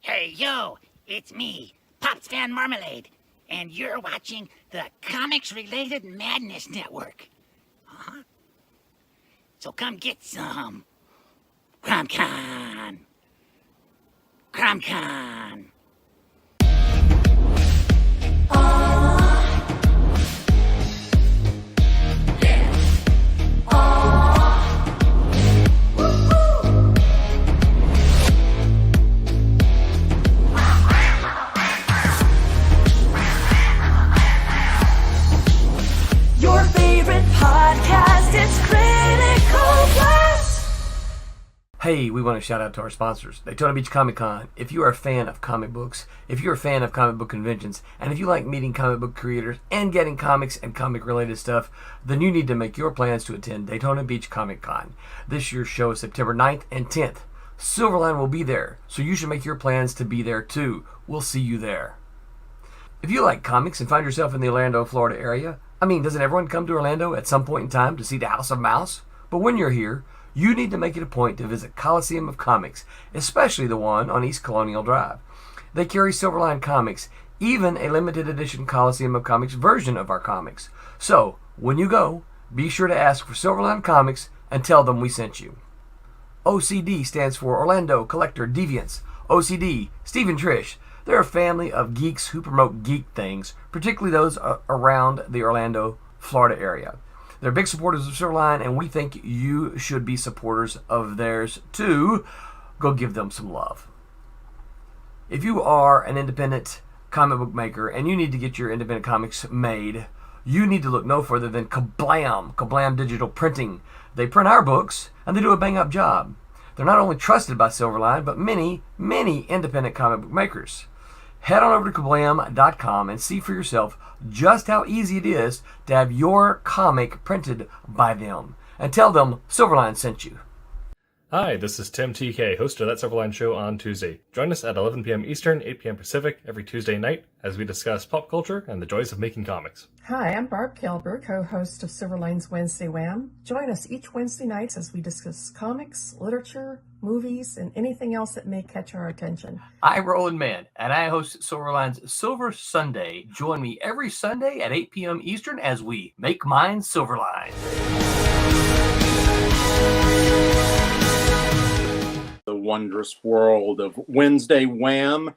Hey, yo, it's me, Pops Van Marmalade, and you're watching the Comics-Related Madness Network. Huh? So come get some. CromCon. CromCon. Your favorite podcast, it's Critical Blast. Hey, we want to shout out to our sponsors, Daytona Beach Comic Con. If you are a fan of comic books, if you're a fan of comic book conventions, and if you like meeting comic book creators and getting comics and comic-related stuff, then you need to make your plans to attend Daytona Beach Comic Con. This year's show is September 9th and 10th. Silverline will be there, so you should make your plans to be there too. We'll see you there. If you like comics and find yourself in the Orlando, Florida area, doesn't everyone come to Orlando at some point in time to see the House of Mouse? But when you're here, you need to make it a point to visit Coliseum of Comics, especially the one on East Colonial Drive. They carry Silverline comics, even a limited edition Coliseum of Comics version of our comics. So, when you go, be sure to ask for Silverline Comics and tell them we sent you. OCD stands for Orlando Collector Deviants. OCD, Steve and Trish. They're a family of geeks who promote geek things, particularly those around the Orlando, Florida area. They're big supporters of Silverline, and we think you should be supporters of theirs too. Go give them some love. If you are an independent comic book maker and you need to get your independent comics made, you need to look no further than Kablam! Kablam Digital Printing. They print our books, and they do a bang-up job. They're not only trusted by Silverline, but many, many independent comic book makers. Head on over to kablam.com and see for yourself just how easy it is to have your comic printed by them. And tell them Silverline sent you. Hi, this is Tim TK, host of That Silverline Show on Tuesday. Join us at 11 p.m. Eastern, 8 p.m. Pacific every Tuesday night as we discuss pop culture and the joys of making comics. Hi, I'm Barb Kilber, co-host of Silverline's Wednesday Wham. Join us each Wednesday night as we discuss comics, literature, movies, and anything else that may catch our attention. I'm Roland Mann, and I host Silverline's Silver Sunday. Join me every Sunday at 8 p.m. Eastern as we make mine Silverline. The wondrous world of Wednesday Wham,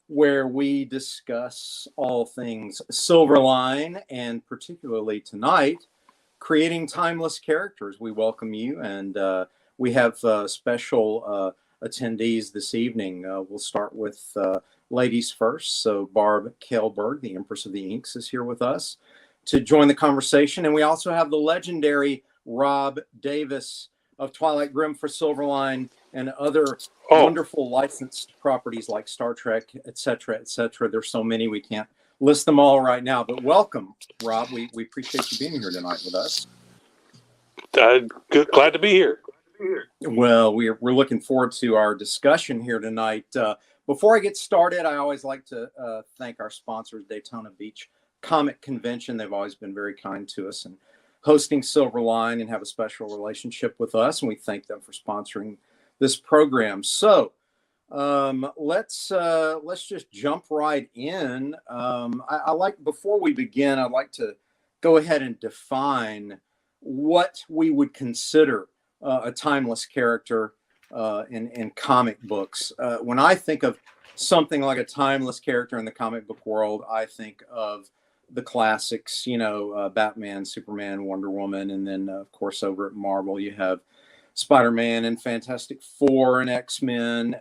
where we discuss all things Silverline, and particularly tonight, creating timeless characters. We welcome you, and we have special attendees this evening. We'll start with ladies first. So Barb Kelberg, the Empress of the Inks, is here with us to join the conversation. And we also have the legendary Rob Davis of Twilight Grim for Silverline and other wonderful licensed properties like Star Trek, etc., etc. There's so many we can't list them all right now. But welcome, Rob. We appreciate you being here tonight with us. Glad to be here. Well, we're looking forward to our discussion here tonight. Before I get started, I always like to thank our sponsors, Daytona Beach Comic Convention. They've always been very kind to us and hosting Silverline and have a special relationship with us, and we thank them for sponsoring this program. So let's just jump right in. I like, before we begin, I'd like to go ahead and define what we would consider a timeless character in comic books. When I think of something like a timeless character in the comic book world, I think of the classics, Batman, Superman, Wonder Woman, and then, of course, over at Marvel, you have Spider-Man and Fantastic Four and X-Men.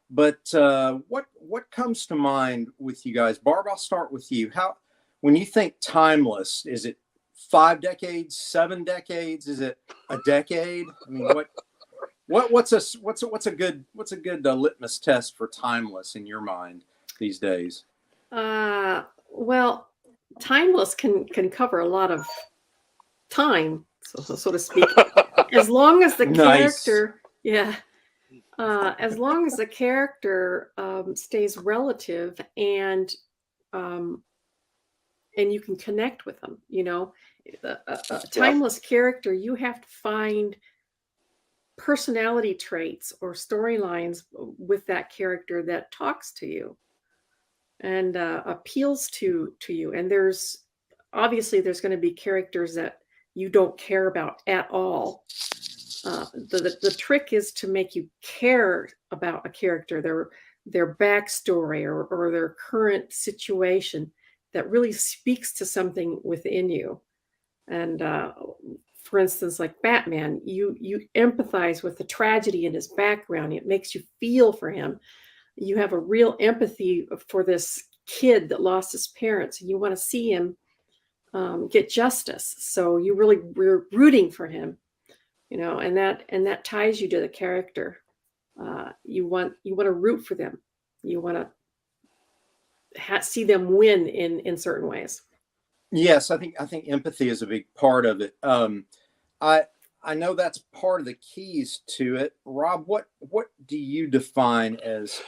But what comes to mind with you guys? Barb, I'll start with you. When you think timeless, is it 5 decades, 7 decades? Is it a decade? I mean, what's a good litmus test for timeless in your mind these days? Well, timeless can cover a lot of time, so to speak. As long as the character, as long as the character stays relative and you can connect with them, a timeless character, you have to find personality traits or storylines with that character that talks to you and appeals to you. And there's going to be characters that you don't care about at all. The trick is to make you care about a character, their backstory or their current situation that really speaks to something within you. And for instance, like Batman, you empathize with the tragedy in his background. It makes you feel for him. You have a real empathy for this kid that lost his parents, and you want to see him get justice. So we're rooting for him, and that ties you to the character. You want to root for them. You want to see them win in certain ways. Yes, I think empathy is a big part of it. I know that's part of the keys to it. Rob, what do you define as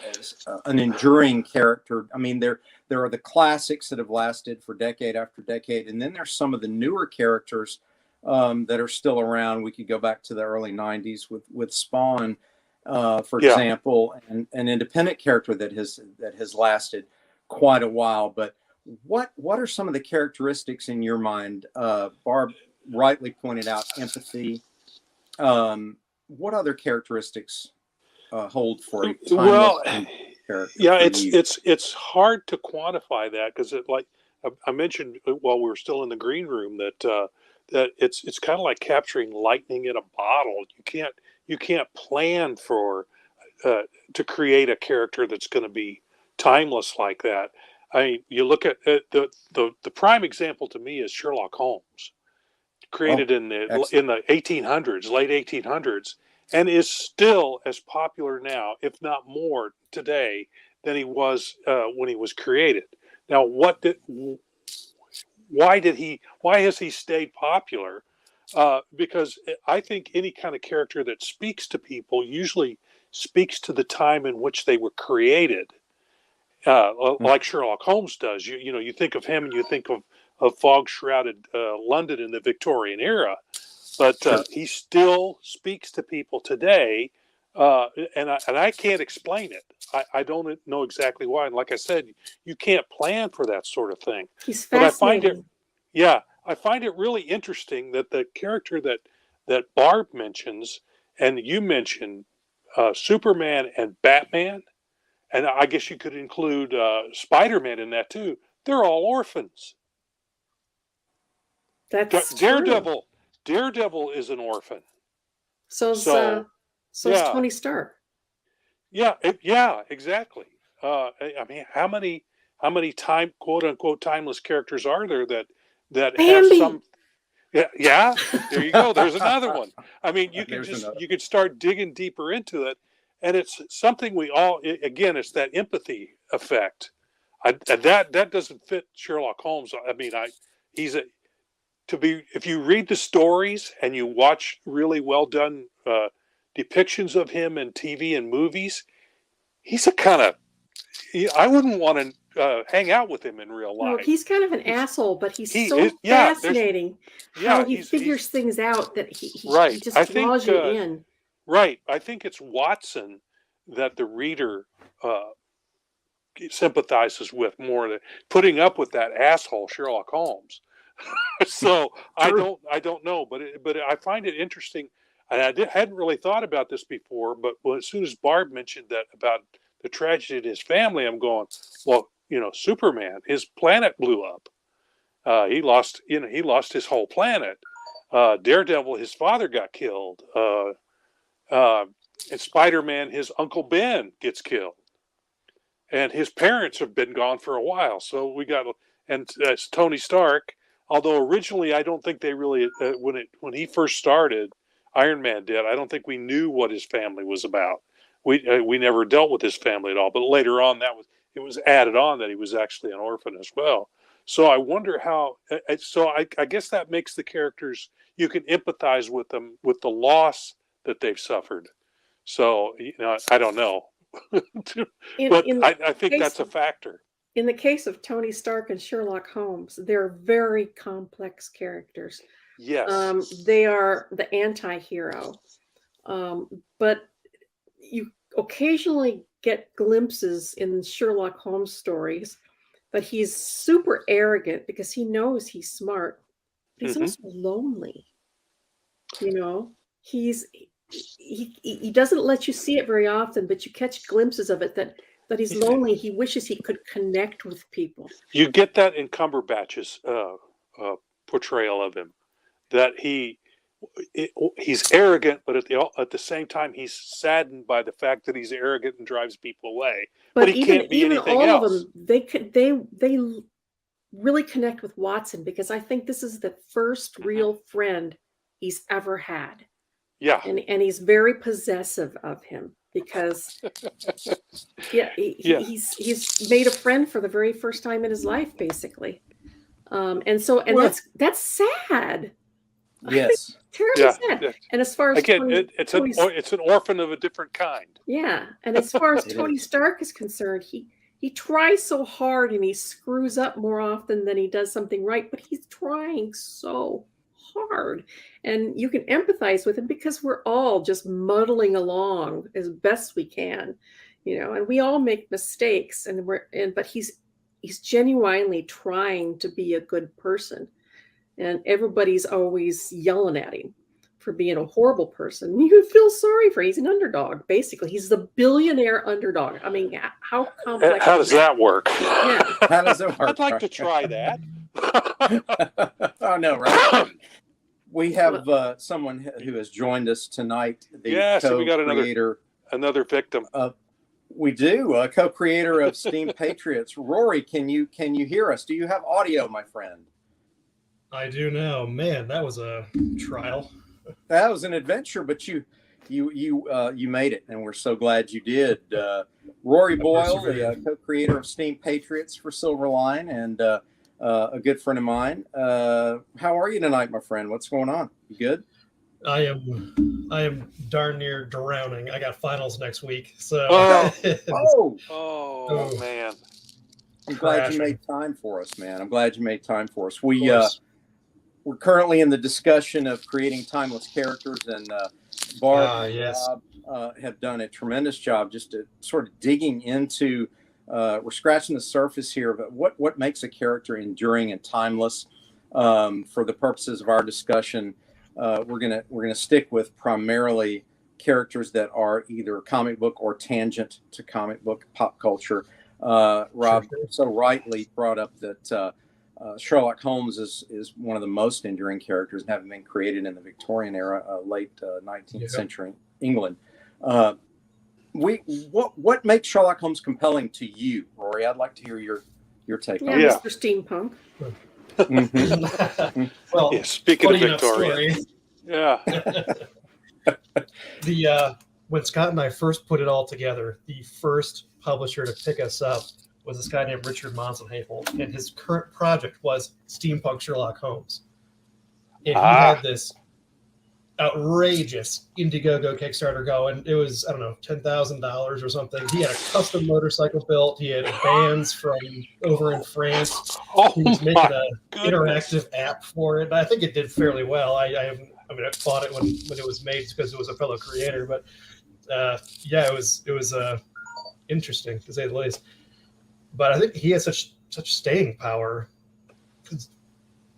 an enduring character? I mean, there are the classics that have lasted for decade after decade, and then there's some of the newer characters that are still around. We could go back to the early '90s with Spawn, for example, and an independent character that has lasted quite a while. But what are some of the characteristics in your mind? Barb rightly pointed out empathy. What other characteristics hold for a well character? yeah it's hard to quantify that, because it, like I mentioned while we were still in the green room, that it's kind of like capturing lightning in a bottle. You can't plan for to create a character that's going to be timeless like that. I mean, you look at the prime example to me is Sherlock Holmes, created in the 1800s, late 1800s, and is still as popular now, if not more today, than he was when he was created. Now, why has he stayed popular? Because I think any kind of character that speaks to people usually speaks to the time in which they were created. Like Sherlock Holmes does. You think of him and you think of fog-shrouded London in the Victorian era, but he still speaks to people today, and I can't explain it. I don't know exactly why. And like I said, you can't plan for that sort of thing. He's But fascinating. I find it really interesting that the character that Barb mentions, and you mentioned, Superman and Batman, and I guess you could include Spider-Man in that too. They're all orphans. That's Daredevil. true. Daredevil is an orphan. So's Tony Stark. Yeah, exactly. I mean, how many quote unquote timeless characters are there that have some? Yeah. There you go. There's another one. I mean, you could start digging deeper into it, and it's something we all. Again, it's that empathy effect. And that doesn't fit Sherlock Holmes. I mean, if you read the stories and you watch really well done depictions of him in TV and movies, he's I wouldn't want to hang out with him in real life. No, he's kind of an asshole, but he's fascinating how he figures things out that he just draws you in. Right. I think it's Watson that the reader sympathizes with more than putting up with that asshole Sherlock Holmes. So I don't know, but I find it interesting, and I hadn't really thought about this before. But as soon as Barb mentioned that about the tragedy in his family, I'm going, well, Superman, his planet blew up. He lost his whole planet. Daredevil, his father got killed. And Spider-Man, his Uncle Ben gets killed, and his parents have been gone for a while. So and Tony Stark. Although originally, I don't think they really when he first started, Iron Man did. I don't think we knew what his family was about. We never dealt with his family at all. But later on, it was added on that he was actually an orphan as well. So I wonder how. So I guess that makes the characters, you can empathize with them with the loss that they've suffered. So I don't know, but I think that's a factor. In the case of Tony Stark and Sherlock Holmes, they're very complex characters. Yes. They are the anti-hero. But you occasionally get glimpses in Sherlock Holmes stories that he's super arrogant because he knows he's smart, but he's also lonely. You know, he doesn't let you see it very often, but you catch glimpses of it that he's lonely. He wishes he could connect with people. You get that in Cumberbatch's portrayal of him, that he's arrogant, but at the same time he's saddened by the fact that he's arrogant and drives people away. But he can't be anything all else. Of them, they really connect with Watson because I think this is the first real friend he's ever had. Yeah, and he's very possessive of him because he's made a friend for the very first time in his life, basically. That's sad. Yes. Terribly sad. Yeah. And as far as again, it's an orphan of a different kind. Yeah, and as far as Tony Stark is concerned, he tries so hard and he screws up more often than he does something right, but he's trying so hard, and you can empathize with him because we're all just muddling along as best we can, and we all make mistakes, but he's genuinely trying to be a good person, and everybody's always yelling at him for being a horrible person. You feel sorry for him. He's an underdog, basically. He's the billionaire underdog. I mean, how complex? How does that work? Yeah. How does it work? I'd like to try that. Oh no, right? We have someone who has joined us tonight. So we got another victim. We do, a co-creator of Steam Patriots. Rory, can you hear us? Do you have audio, my friend? I do now. Man, that was a trial. That was an adventure, but you made it, and we're so glad you did. Rory Boyle, the co-creator of Steam Patriots for Silverline, and a good friend of mine. How are you tonight, my friend? What's going on? You good? I am darn near drowning. I got finals next week, so. Oh man! I'm glad you made time for us, man. I'm glad you made time for us. We're currently in the discussion of creating timeless characters, and Barb and Rob have done a tremendous job just to sort of digging into. We're scratching the surface here of what makes a character enduring and timeless. For the purposes of our discussion, we're gonna stick with primarily characters that are either comic book or tangent to comic book pop culture. Rob so rightly brought up that Sherlock Holmes is one of the most enduring characters, having been created in the Victorian era, late 19th century England. What makes Sherlock Holmes compelling to you, Rory? I'd like to hear your take on it. Mr. Steampunk. Mm-hmm. Well, speaking of Victoria, when Scott and I first put it all together, the first publisher to pick us up was this guy named Richard Monson-Hafel, and his current project was Steampunk Sherlock Holmes. And he had this outrageous Indiegogo Kickstarter going. It was, I don't know, $10,000 or something. He had a custom motorcycle built. He had bands from over in France. He was making an interactive app for it. I think it did fairly well. I bought it when it was made because it was a fellow creator. But it was interesting to say the least. But I think he has such staying power because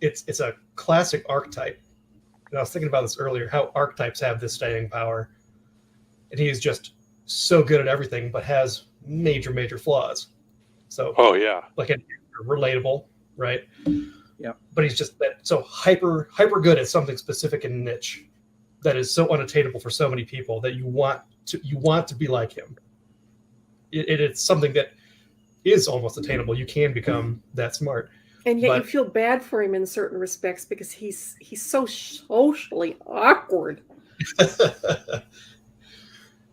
it's a classic archetype. And I was thinking about this earlier, how archetypes have this staying power. And he is just so good at everything, but has major, major flaws. So, like relatable, right? Yeah. But he's just so hyper good at something specific and niche that is so unattainable for so many people that you want to be like him. It's something that is almost attainable. You can become that smart. And yet you feel bad for him in certain respects because he's so socially awkward.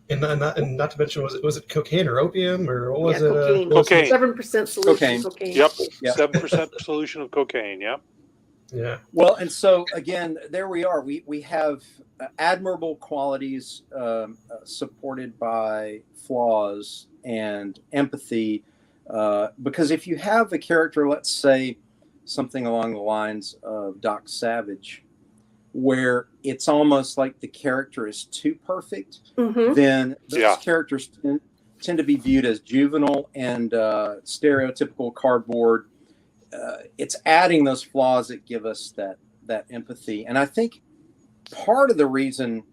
and not to mention, was it cocaine or opium or what was it? Cocaine. 7% solution of cocaine. Yep. 7% solution of cocaine. Yep. Yeah. Well, and so again, there we are. We have admirable qualities supported by flaws and empathy. Because if you have a character, let's say something along the lines of Doc Savage, where it's almost like the character is too perfect, Mm-hmm. then those Yeah. characters tend to be viewed as juvenile and stereotypical cardboard. It's adding those flaws that give us that empathy. And I think part of the reason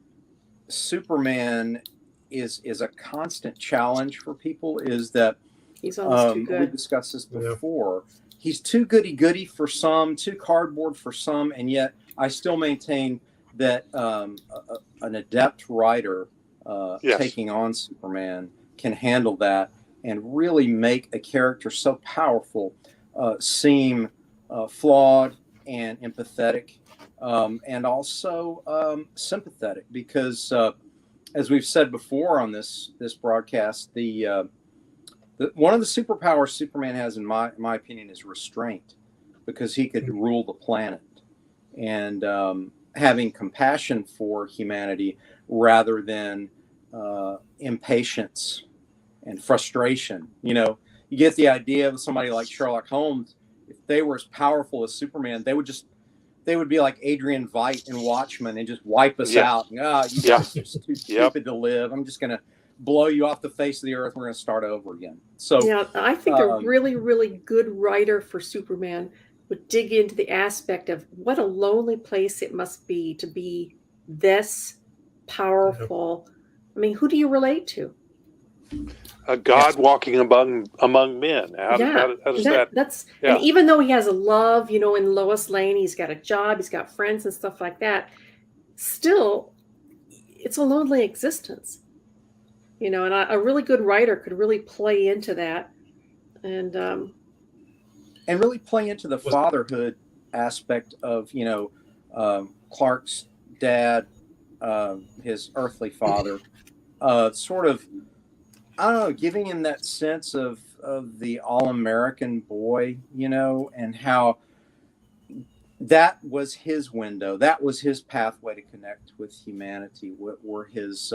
Superman is a constant challenge for people is that He's almost too we good. discussed this before. He's too goody-goody for some, too cardboard for some, and yet I still maintain that an adept writer Yes. taking on Superman can handle that and really make a character so powerful seem flawed and empathetic, and also sympathetic. Because as we've said before on this broadcast, the one of the superpowers Superman has, in my opinion, is restraint, because he could rule the planet, and having compassion for humanity rather than impatience and frustration. You know, you get the idea of somebody like Sherlock Holmes. If they were as powerful as Superman, they would be like Adrian Veidt in Watchmen and just wipe us out. You guys are just too stupid to live. I'm just going to blow you off the face of the earth. We're going to start over again. So yeah, I think a really, really good writer for Superman would dig into the aspect of what a lonely place it must be to be this powerful. I mean, who do you relate to? A god walking among men. How does that? That's and even though he has a love, you know, in Lois Lane, he's got a job, he's got friends and stuff like that. Still, it's a lonely existence, you know. And a really good writer could really play into that, and really play into the fatherhood aspect of, you know, Clark's dad, his earthly father, sort of. I don't know, giving him that sense of the all-American boy, you know, and how that was his window. That was his pathway to connect with humanity, were his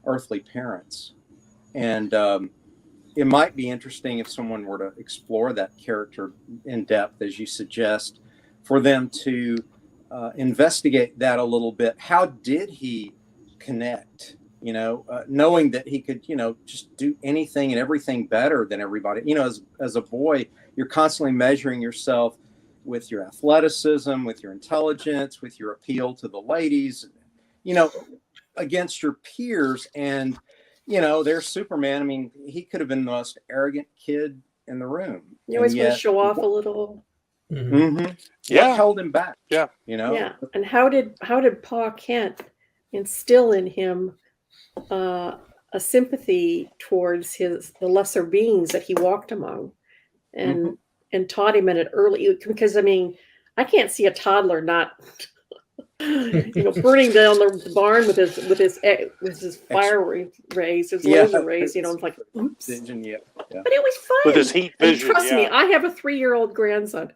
earthly parents. And it might be interesting if someone were to explore that character in depth, as you suggest, for them to investigate that a little bit. How did he connect? You know, knowing that he could, you know, just do anything and everything better than everybody. You know, as a boy, you're constantly measuring yourself with your athleticism, with your intelligence, with your appeal to the ladies, you know, against your peers. And, you know, there's Superman. I mean, he could have been the most arrogant kid in the room. You always want to show off a little. Mm-hmm. Yeah. What held him back? Yeah. You know? Yeah. And how did Pa Kent instill in him a sympathy towards the lesser beings that he walked among, and taught him at an early, because I mean, I can't see a toddler not you know, burning down the barn with his fire rays, his laser rays, you know. It's like, oops. But it was fun. With his heat vision. And trust me, I have a 3-year-old grandson.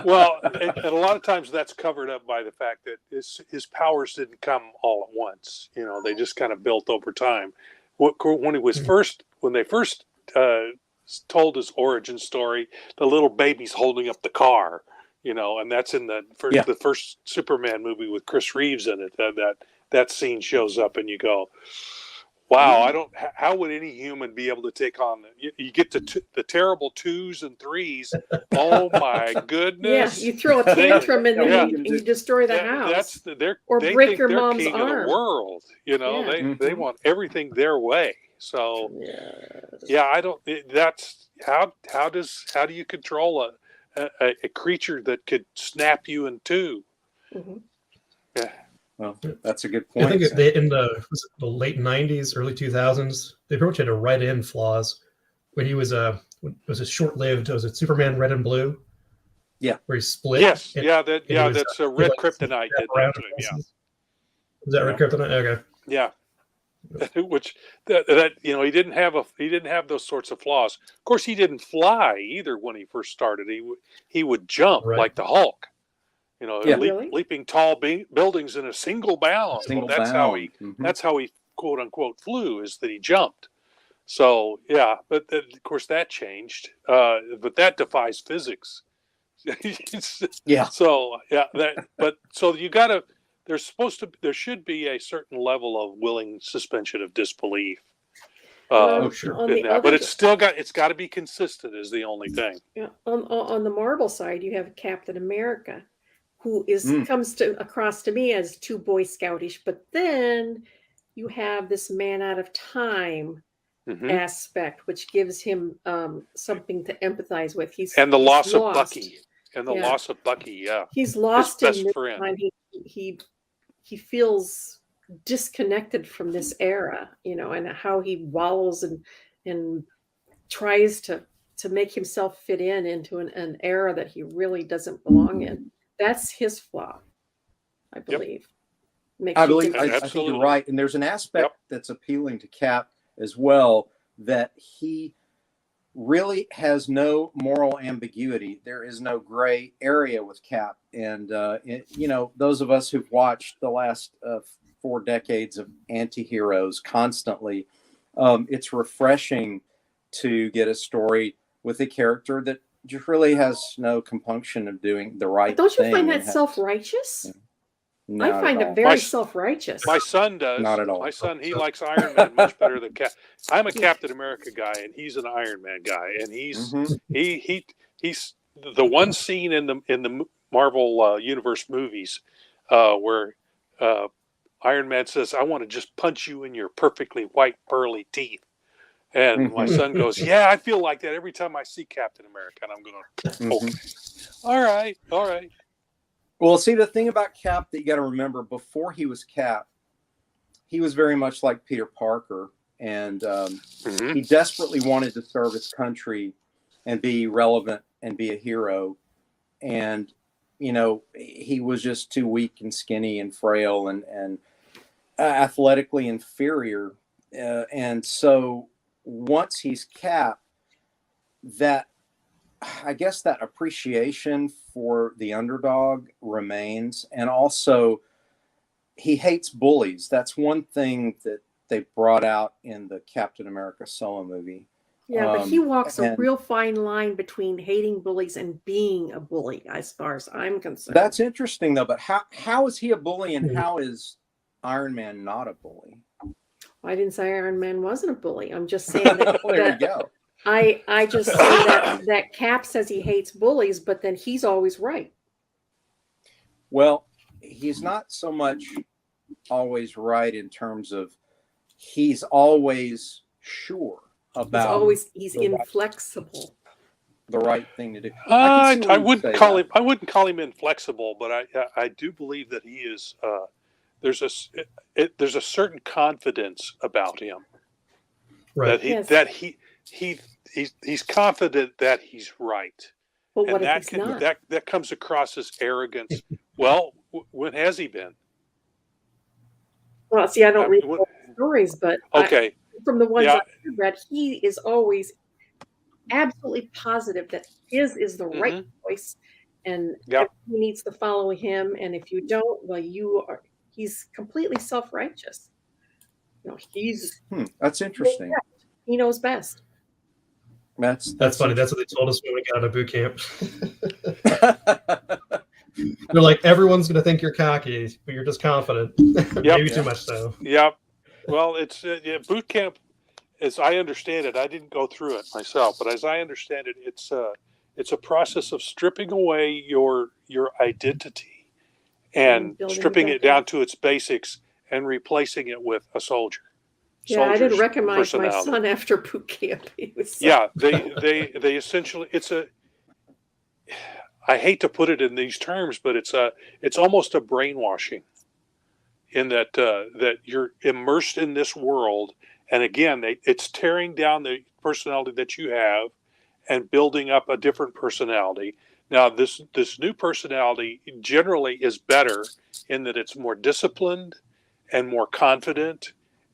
Well, and a lot of times that's covered up by the fact that his powers didn't come all at once. You know, they just kind of built over time. When they first told his origin story, the little baby's holding up the car, you know, and that's in the first Superman movie with Chris Reeves in it. That scene shows up, and you go, wow, how would any human be able to take on you get to the terrible 2s and 3s. Oh my goodness. Yeah, you throw a tantrum and then you destroy the house. Or break your mom's king arm. Of the world. You know, they want everything their way. So I don't, that's how do you control a creature that could snap you in two? Mm-hmm. Yeah. Well, that's a good point. I think in the late 90s, early 2000s, they pretty much had to write in flaws. When he was it was a short-lived, was it Superman Red and Blue? Yeah. Where he split. Yes. That's a Red Kryptonite. Is that Red Kryptonite? Okay. Yeah. Which that you know, he didn't have those sorts of flaws. Of course, he didn't fly either when he first started. He would jump like the Hulk. You know, leaping tall buildings in a single bound. That's how he quote unquote flew, is that he jumped. So but of course that changed. But that defies physics. Yeah. So there should be a certain level of willing suspension of disbelief. Sure. On the but it's got to be consistent is the only thing. Yeah, on the Marvel side, you have Captain America, who comes across to me as too Boy Scoutish, but then you have this man out of time aspect, which gives him something to empathize with. He's the loss lost. of Bucky, yeah, he's lost his in best this friend. time. He feels disconnected from this era, and how he wallows and tries to make himself fit into an era that he really doesn't belong in. That's his flaw, I believe. I think you're right. And there's an aspect that's appealing to Cap as well, that he really has no moral ambiguity. There is no gray area with Cap. And, those of us who've watched the last 4 decades of anti-heroes constantly, it's refreshing to get a story with a character that just really has no compunction of doing the right thing. Don't you find that self-righteous? I find it very self-righteous. My son does. Not at all. My son, he likes Iron Man much better than Cap. I'm a Captain America guy, and he's an Iron Man guy, and he's the one scene in the Marvel Universe movies where Iron Man says, "I want to just punch you in your perfectly white pearly teeth." And my son goes, "Yeah, I feel like that every time I see Captain America." And I'm going, "Okay, all right." Well, see, the thing about Cap that you got to remember, before he was Cap, he was very much like Peter Parker, and he desperately wanted to serve his country and be relevant and be a hero. And, he was just too weak and skinny and frail and athletically inferior. And so once he's Cap, that appreciation for the underdog remains. And also he hates bullies. That's one thing that they brought out in the Captain America solo movie. Yeah, but he walks a real fine line between hating bullies and being a bully, as far as I'm concerned. That's interesting, though. But how is he a bully, and how is Iron Man not a bully? I didn't say Iron Man wasn't a bully. I'm just saying that. There we go. I just say that Cap says he hates bullies, but then he's always right. Well, he's not so much always right in terms of he's always sure about. He's inflexible. The right thing to do. I wouldn't call him inflexible, but I do believe that he is. There's a certain confidence about him, right? That he's confident that he's right. But what if he's not? That comes across as arrogance. Well, when has he been? Well, see, I don't read stories, but okay. From the ones I've read, he is always absolutely positive that his is the right choice, and he needs to follow him. And if you don't, well, he's completely self-righteous. That's interesting. He knows best. That's funny. That's what they told us when we got out of boot camp. They're like, everyone's going to think you're cocky, but you're just confident. Maybe too much so. Yep. Well, it's boot camp, as I understand it. I didn't go through it myself, but as I understand it, it's a process of stripping away your identity and stripping it down to its basics and replacing it with a soldier. Yeah, I didn't recognize my son after boot camp. He was they essentially I hate to put it in these terms, but it's almost a brainwashing in that you're immersed in this world, and again, it's tearing down the personality that you have and building up a different personality. Now, this new personality generally is better in that it's more disciplined and more confident,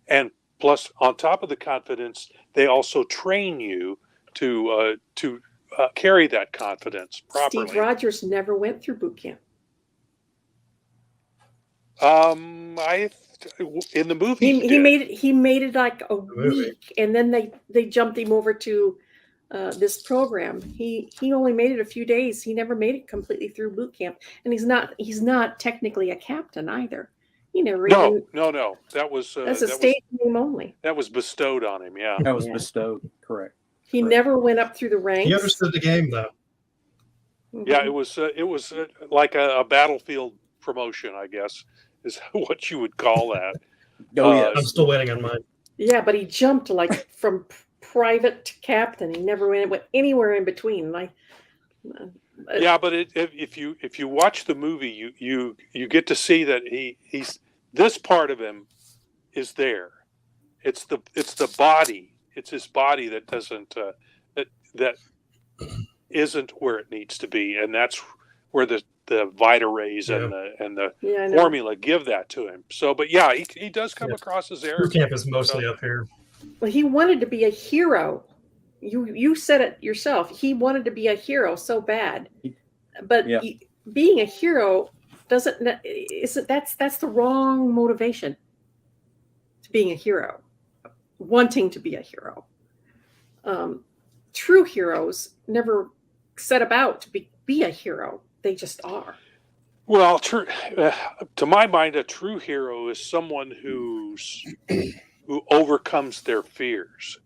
and plus, on top of the confidence, they also train you to carry that confidence properly. Steve Rogers never went through boot camp. In the movie he made it like a week, and then they jumped him over to this program. He only made it a few days. He never made it completely through boot camp, and he's not technically a captain either. He never even. No. That was That's a state name only. That was bestowed on him. Yeah, That was bestowed. Correct. He never went up through the ranks. He understood the game, though. Yeah, it was like a battlefield promotion, I guess, is what you would call that. I'm still waiting on mine. Yeah, but he jumped like from private to captain. He never went anywhere in between. Like, yeah, but if you watch the movie, you get to see that he's this part of him is there. It's the body. It's his body that doesn't that isn't where it needs to be, and that's where the Vita rays and the formula give that to him. So, but yeah, he does come across as arrogant. Boot camp is mostly up here. Well, he wanted to be a hero. You said it yourself. He wanted to be a hero so bad, but being a hero that's the wrong motivation to being a hero. Wanting to be a hero. True heroes never set about to be a hero. They just are. Well, to my mind, a true hero is someone who overcomes their fears.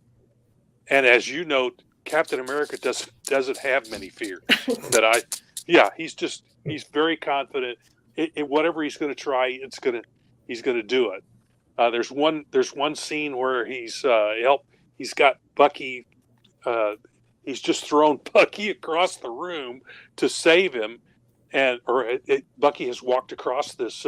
And as you note, Captain America doesn't have many fears. He's very confident. Whatever he's going to try, he's going to do it. There's one scene where he's got Bucky. He's just thrown Bucky across the room to save him, Bucky has walked across this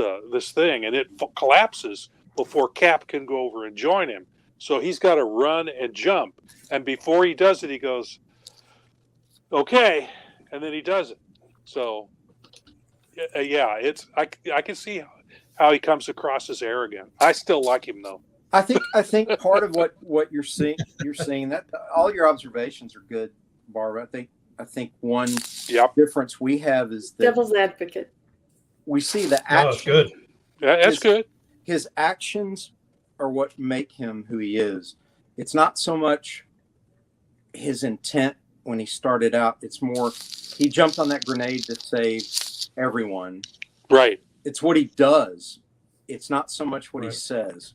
thing, and it collapses before Cap can go over and join him. So he's got to run and jump, and before he does it, he goes, "Okay," and then he does it. So, I can see how he comes across as arrogant. I still like him though. I think part of what you're seeing that all your observations are good, Barbara. I think one difference we have is that devil's advocate. We see the action. Oh, it's good. Yeah, that's good. His actions are what make him who he is. It's not so much his intent when he started out. It's more he jumped on that grenade to save everyone. Right. It's what he does. It's not so much what he says.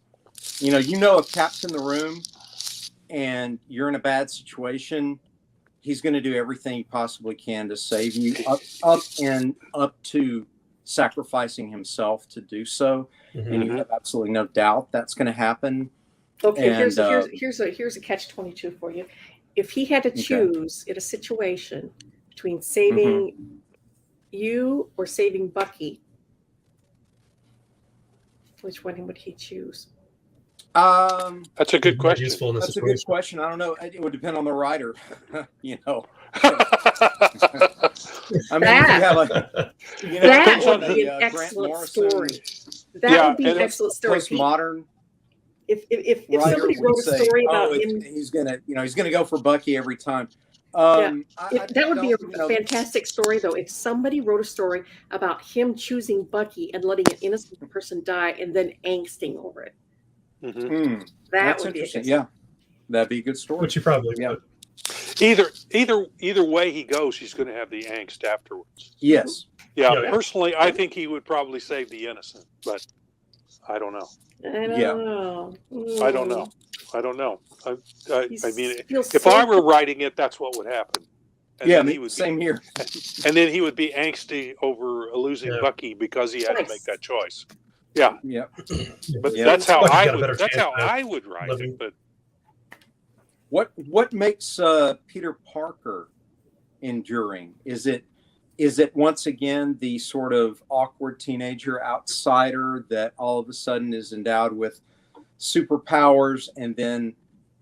If Cap's in the room and you're in a bad situation, he's going to do everything he possibly can to save you, up to sacrificing himself to do so. Mm-hmm. And you have absolutely no doubt that's going to happen. Okay, here's a catch-22 for you. If he had to choose in a situation between saving you or saving Bucky, which one would he choose? That's a good question. That's a good question. I don't know. It would depend on the writer. I mean, that would be an excellent story. That would be an excellent story. Postmodern. If somebody wrote a story about him, he's gonna go for Bucky every time. That would be a fantastic story, though. If somebody wrote a story about him choosing Bucky and letting an innocent person die, and then angsting over it. Mm-hmm. That's would be interesting. Yeah, that'd be a good story. Which you probably would. Either way he goes, he's going to have the angst afterwards. Yes. Yeah. Personally, I think he would probably save the innocent, but I don't know. I don't know. I mean, if I were writing it, that's what would happen. And he would same here. And then he would be angsty over losing Bucky because he had to make that choice. Yeah. Yeah. But that's how I would write it. But what makes Peter Parker enduring? Is it once again the sort of awkward teenager outsider that all of a sudden is endowed with superpowers, and then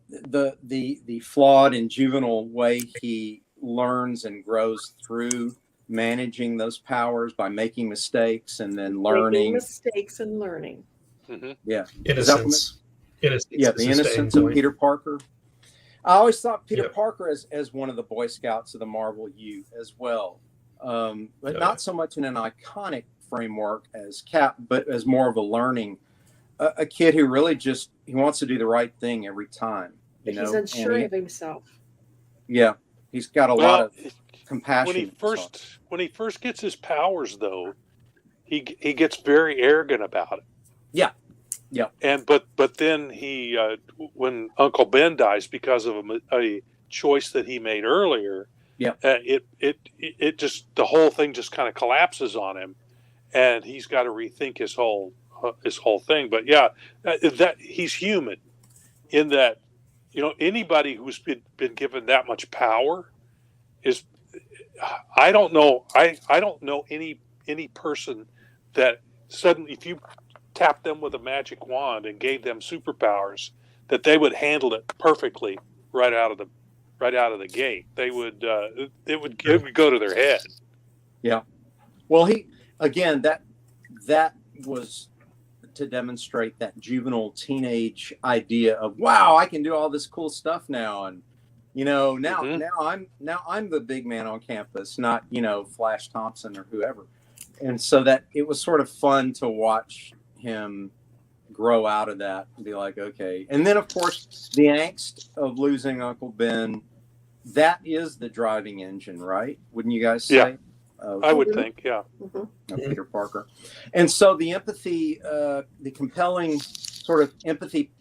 the flawed and juvenile way he learns and grows through managing those powers by making mistakes and then learning. Mm-hmm. Yeah. Innocence. The innocence of Peter Parker. I always thought Peter Parker as one of the Boy Scouts of the Marvel U as well. But not so much in an iconic framework as Cap, but as more of a learning, a kid who really he wants to do the right thing every time. He's unsure of himself. Yeah, he's got a lot of compassion. When he first gets his powers, though, he gets very arrogant about it. Yeah, yeah. And but then he when Uncle Ben dies because of a choice that he made earlier, yeah, it just, the whole thing just kind of collapses on him, and he's got to rethink his whole thing. But yeah, that he's human in that, you know, anybody who's been given that much power is, I don't know any person that suddenly, if you tap them with a magic wand and gave them superpowers, that they would handle it perfectly right out of the gate. They would it would go to their head. Yeah. Well, that was to demonstrate that juvenile teenage idea of, wow, I can do all this cool stuff now, and you know, now I'm the big man on campus, not, you know, Flash Thompson or whoever. And so that it was sort of fun to watch him grow out of that and be like, okay. And then of course the angst of losing Uncle Ben, that is the driving engine, right? Wouldn't you guys say? Yeah. I would think, yeah. Peter Parker. And so the empathy, the compelling sort of empathy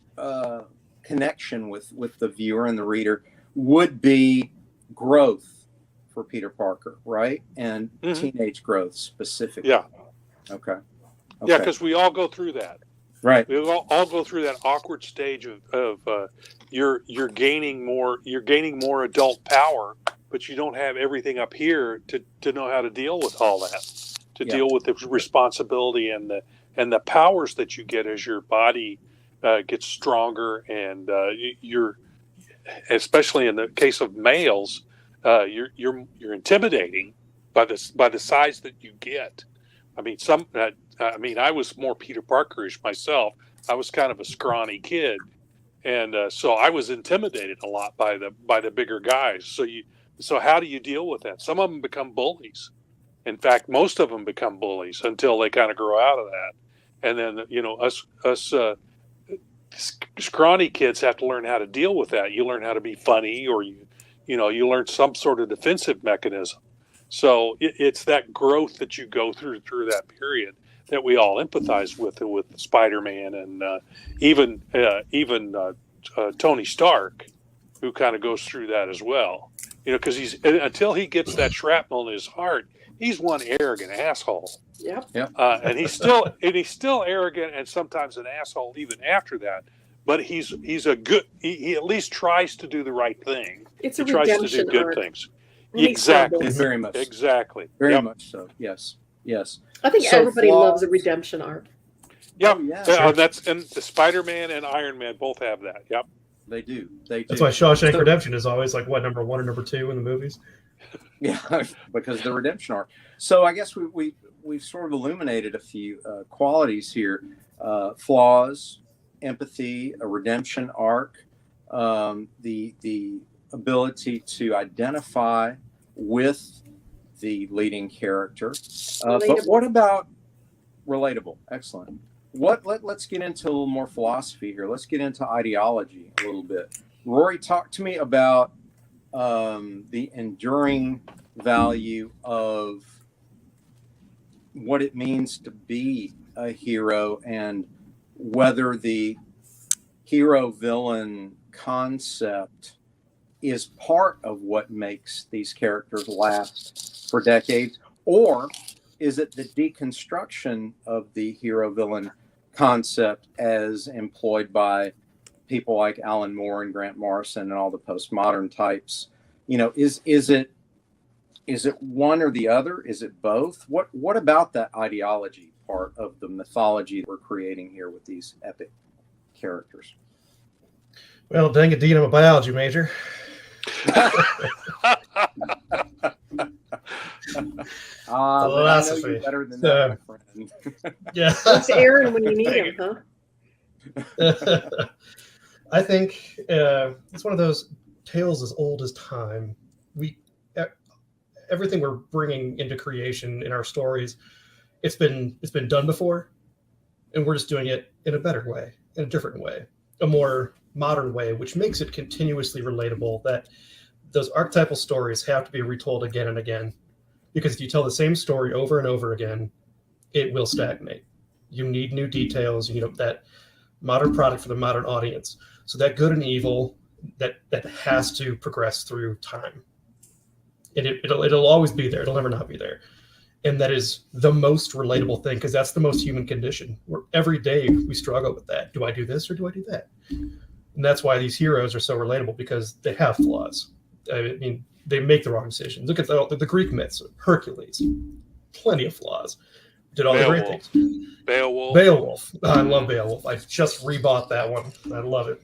connection with the viewer and the reader would be growth for Peter Parker, right? And teenage growth specifically. Yeah. Okay. Yeah, because we all go through that. Right. We all go through that awkward stage of you're gaining more adult power, but you don't have everything up here to know how to deal with all that, deal with the responsibility and the powers that you get as your body gets stronger, and you're, especially in the case of males, you're intimidating by the size that you get. I mean, I was more Peter Parkerish myself. I was kind of a scrawny kid, and so I was intimidated a lot by the bigger guys. So how do you deal with that? Some of them become bullies. In fact, most of them become bullies until they kind of grow out of that. And then, you know, us scrawny kids have to learn how to deal with that. You learn how to be funny, or you learn some sort of defensive mechanism. So it's that growth that you go through that period that we all empathize with Spider-Man, and even Tony Stark, who kind of goes through that as well. You know, because until he gets that shrapnel in his heart, he's one arrogant asshole. Yep. And he's still arrogant, and sometimes an asshole even after that. But he's a good. He at least tries to do the right thing. It's he a tries redemption to do good arc. things. Exactly. Very much. Exactly. Very much so. Yes. Yes. I think So everybody flaws- loves a redemption arc. Yep. Oh, yeah. And the Spider-Man and Iron Man both have that. Yep. They do. They do. That's why Shawshank Redemption is always like what, number 1 or number 2 in the movies. Yeah, because the redemption arc. So I guess we've sort of illuminated a few qualities here: flaws, empathy, a redemption arc, the ability to identify with the leading character. But what about relatable? Excellent. Let's get into a little more philosophy here. Let's get into ideology a little bit. Rory, talk to me about the enduring value of what it means to be a hero, and whether the hero-villain concept is part of what makes these characters last for decades, or is it the deconstruction of the hero-villain concept as employed by people like Alan Moore and Grant Morrison and all the postmodern types? You know, is it one or the other? Is it both? What about that ideology part of the mythology that we're creating here with these epic characters? Well, dang it, Dean, I'm a biology major. Philosophy. I know you better than that, my friend. Yeah. It's Aaron when you need him, huh? I think it's one of those tales as old as time. Everything we're bringing into creation in our stories, it's been done before, and we're just doing it in a better way, in a different way, a more modern way, which makes it continuously relatable. That those archetypal stories have to be retold again and again, because if you tell the same story over and over again, it will stagnate. You need new details. You need that modern product for the modern audience. So that good and evil that has to progress through time, and it'll always be there. It'll never not be there. And that is the most relatable thing, because that's the most human condition. Where every day we struggle with that. Do I do this or do I do that? And that's why these heroes are so relatable, because they have flaws. I mean, they make the wrong decisions. Look at the Greek myths. Hercules, plenty of flaws. Did all the great things. Beowulf. I love Beowulf. I just rebought that one. I love it.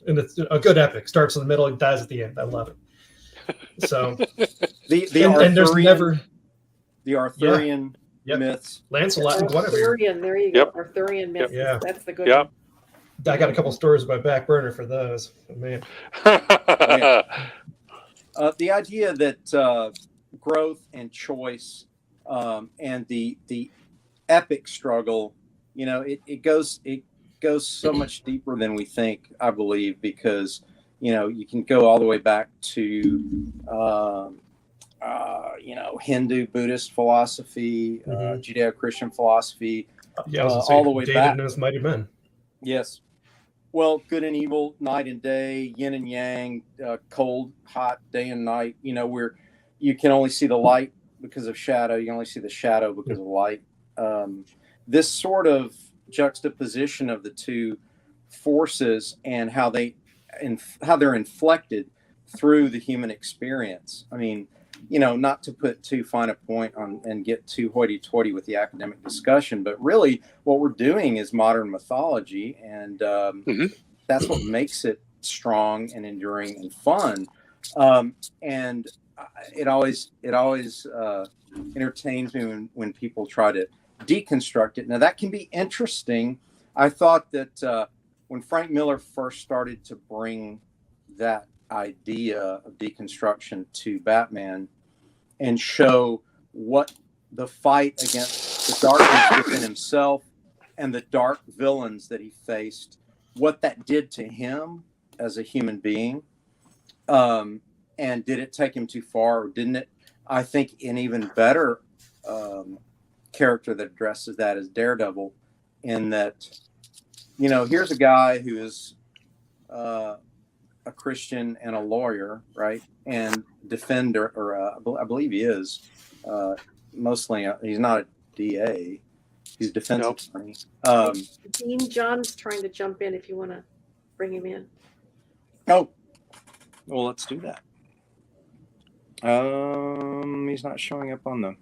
And it's a good epic. Starts in the middle and dies at the end. I love it. So and there's never the Arthurian myths. Lancelot and Guinevere. Arthurian, there you go. Arthurian myths. Yeah. That's the good one. I got a couple stories on my back burner for those. Man. The idea that growth and choice and the epic struggle, it goes so much deeper than we think, I believe, because you can go all the way back to Hindu, Buddhist philosophy, Judeo-Christian philosophy, all the way David back. David and his mighty men. Yes. Well, good and evil, night and day, yin and yang, cold, hot, day and night. Where you can only see the light because of shadow. You only see the shadow because of light. This sort of juxtaposition of the two forces and how they're inflected through the human experience. I mean, not to put too fine a point on and get too hoity-toity with the academic discussion, but really what we're doing is modern mythology, and that's what makes it strong and enduring and fun. And it always entertains me when people try to deconstruct it. Now, that can be interesting. I thought that when Frank Miller first started to bring that idea of deconstruction to Batman and show what the fight against the darkness within himself and the dark villains that he faced, what that did to him as a human being, and did it take him too far, or didn't it? I think an even better character that addresses that is Daredevil, in that here's a guy who is a Christian and a lawyer, right? And defender, or I believe he is. Mostly, he's not a DA. He's a defense attorney. Dean John's trying to jump in if you want to bring him in. Oh, well, let's do that. He's not showing up on the...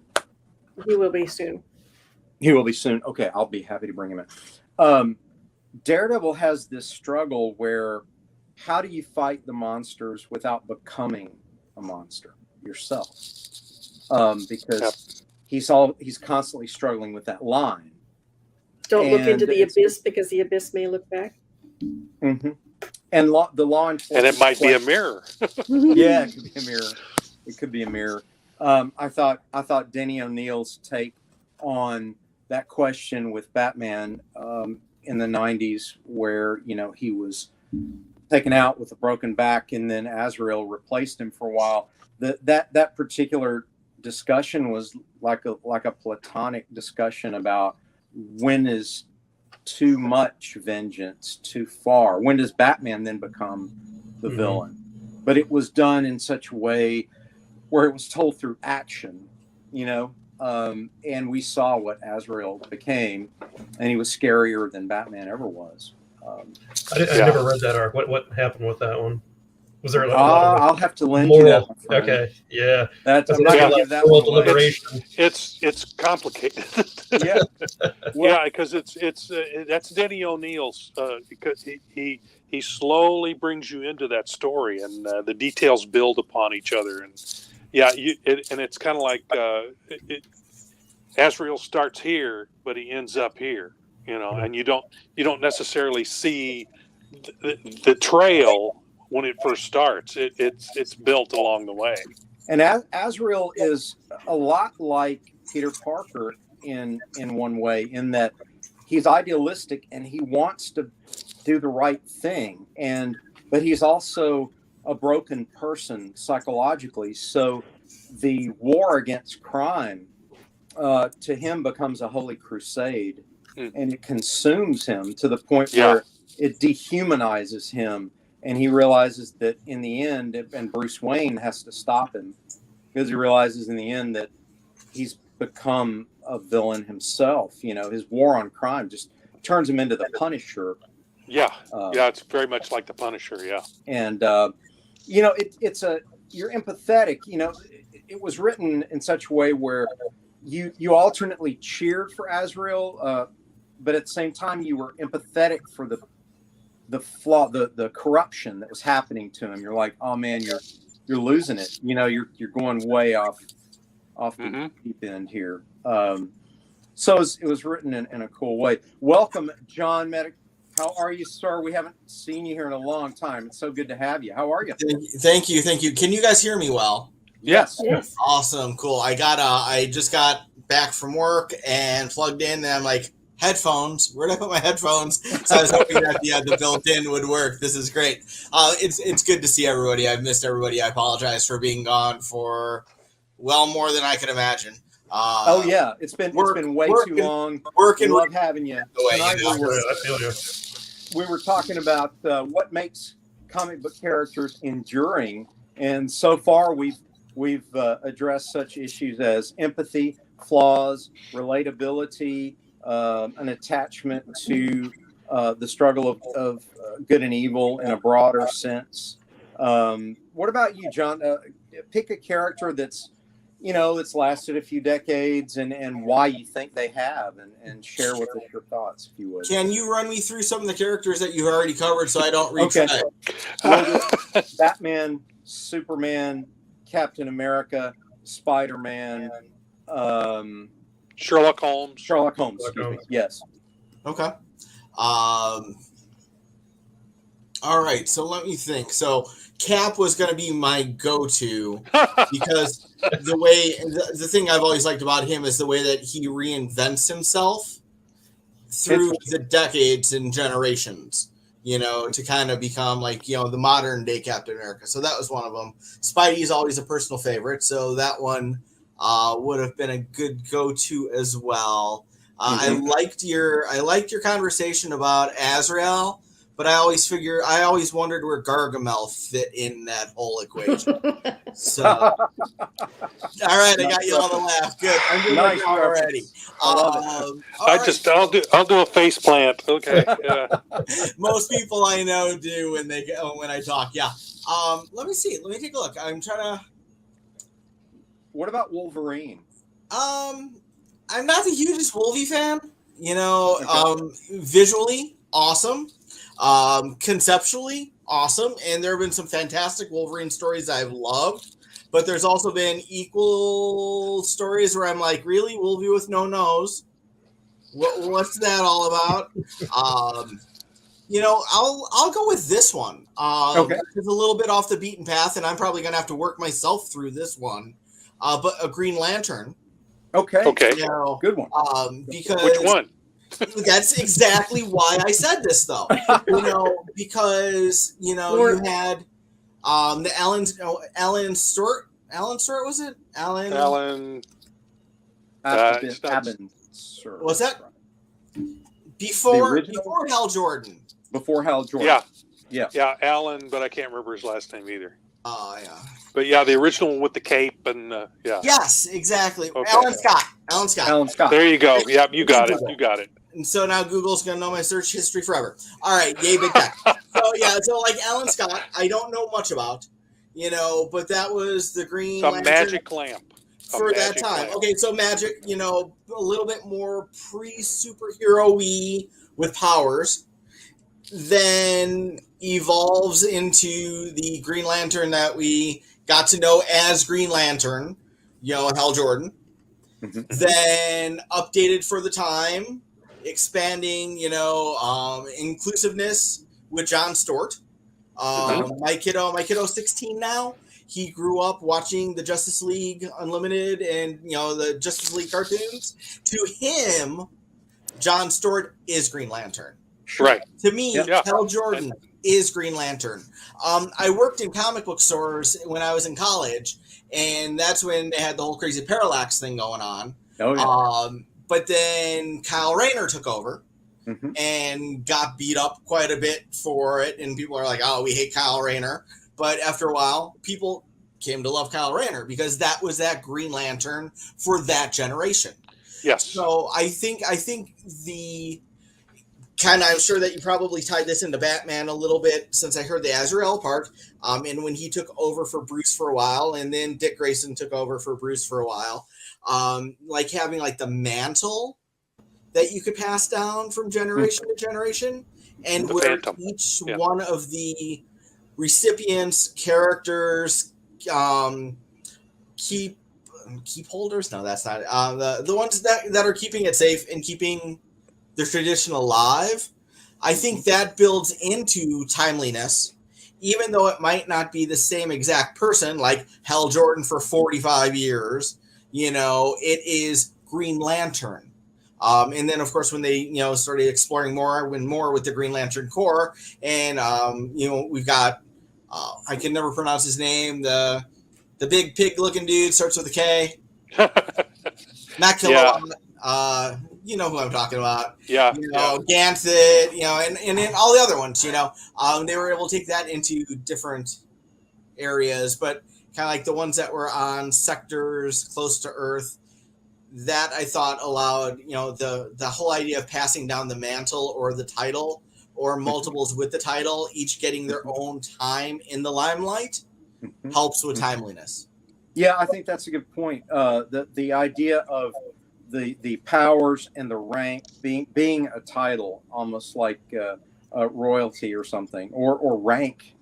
He will be soon. He will be soon. Okay, I'll be happy to bring him in. Daredevil has this struggle where, how do you fight the monsters without becoming a monster yourself? Because he's constantly struggling with that line. Don't look into the abyss, because the abyss may look back. Mm-hmm. And the law enforcement... And it might be a mirror. Yeah, it could be a mirror. It could be a mirror. I thought Denny O'Neil's take on that question with Batman in the 90s, where he was taken out with a broken back, and then Azrael replaced him for a while. That particular discussion was like a platonic discussion about when is too much vengeance too far. When does Batman then become the villain? But it was done in such a way where it was told through action, and we saw what Azrael became, and he was scarier than Batman ever was. I never read that arc. What happened with that one? Was there? I'll have to lend you that one. Okay, yeah. I'm not gonna give that one away. It's complicated. Yeah, because that's Denny O'Neil's because he slowly brings you into that story, and the details build upon each other, and and it's kind of like Azrael starts here, but he ends up here, and you don't necessarily see the trail when it first starts. It's built along the way. And Azrael is a lot like Peter Parker in one way, in that he's idealistic and he wants to do the right thing, but he's also a broken person psychologically. So the war against crime to him becomes a holy crusade, and it consumes him to the point where it dehumanizes him, and he realizes that in the end, and Bruce Wayne has to stop him because he realizes in the end that he's become a villain himself. You know, his war on crime just turns him into the Punisher. It's very much like the Punisher. And you know, you're empathetic. You know, it was written in such a way where you alternately cheered for Azrael, but at the same time you were empathetic for the flaw, the corruption that was happening to him. You're like, oh man, you're losing it. You know, you're going way off the deep end here. So it was written in a cool way. Welcome, John Medic. How are you, sir? We haven't seen you here in a long time. It's so good to have you. How are you? Thank you. Can you guys hear me well? Yes. Awesome. Cool. I just got back from work and plugged in, and I'm like, headphones. Where did I put my headphones? So I was hoping that the built-in would work. This is great. It's good to see everybody. I've missed everybody. I apologize for being gone for well more than I could imagine. It's been way too long. We love having you. Tonight we were talking about what makes comic book characters enduring, and so far we've addressed such issues as empathy, flaws, relatability, an attachment to the struggle of good and evil in a broader sense. What about you, John? Pick a character that's lasted a few decades and why you think they have, and share with us your thoughts, if you would. Can you run me through some of the characters that you've already covered so I don't retread? Okay. Batman, Superman, Captain America, Spider-Man, Sherlock Holmes. Excuse me. Yes. Okay. All right. So let me think. So Cap was going to be my go-to because the thing I've always liked about him is the way that he reinvents himself through the decades and generations, to kind of become like, the modern day Captain America. So that was one of them. Spidey's always a personal favorite. So that one would have been a good go-to as well. I liked your conversation about Azrael, but I always wondered where Gargamel fit in that whole equation. So, all right, I got you all to laugh. Good, I'm doing nice already. I'll do a face plant. Okay. Yeah. Most people I know do when I talk. Yeah. Let me see. Let me take a look. I'm trying to. What about Wolverine? I'm not the hugest Wolvie fan. Visually awesome. Conceptually awesome, and there have been some fantastic Wolverine stories I've loved, but there's also been equal stories where I'm like, really, Wolvie with no nose? What's that all about? I'll go with this one. It's a little bit off the beaten path, and I'm probably gonna have to work myself through this one. But a Green Lantern. Okay. Good one. Because which one? That's exactly why I said this, though. Because you had the Alan Stewart. Alan Stewart, was it? Alan. Was that before Hal Jordan? Before Hal Jordan. Yeah. Alan, but I can't remember his last name either. Yeah. But yeah, the original one with the cape and yeah. Yes, exactly. Okay. Alan Scott. There you go. Yep, you got it. And so now Google's gonna know my search history forever. All right, yay, big tech. So like Alan Scott, I don't know much about, but that was the Green Lantern. Magic lamp. For that time. Okay, so magic, a little bit more pre-superhero-y with powers, then evolves into the Green Lantern that we got to know as Green Lantern, Hal Jordan. Then updated for the time, expanding, inclusiveness with John Stewart. My kiddo 16 now. He grew up watching the Justice League Unlimited and the Justice League cartoons. To him, John Stewart is Green Lantern. Right. To me, Hal Jordan is Green Lantern. I worked in comic book stores when I was in college, and that's when they had the whole crazy parallax thing going on. Oh, yeah. But then Kyle Rayner took over and got beat up quite a bit for it, and people are like, "Oh, we hate Kyle Rayner." But after a while, people came to love Kyle Rayner because that was that Green Lantern for that generation. Yes. So I think the kind of, I'm sure that you probably tied this into Batman a little bit since I heard the Azrael part. And when he took over for Bruce for a while, and then Dick Grayson took over for Bruce for a while, like having like the mantle that you could pass down from generation to generation, and where each one of the recipients, characters, keep holders. No, that's not it. The ones that are keeping it safe and keeping the tradition alive. I think that builds into timeliness, even though it might not be the same exact person, like Hal Jordan for 45 years. You know, it is Green Lantern. And then, of course, when they, started exploring more with the Green Lantern Corps, and, we've got, I can never pronounce his name, the big pig-looking dude, starts with a K. Matt Kilowog, you know who I'm talking about. Yeah. Ganthet, and then all the other ones, they were able to take that into different areas, but kind of like the ones that were on sectors close to Earth, that I thought allowed, the whole idea of passing down the mantle or the title or multiples with the title, each getting their own time in the limelight, helps with timeliness. Yeah, I think that's a good point. The idea of the powers and the rank being a title, almost like royalty or something, or rank.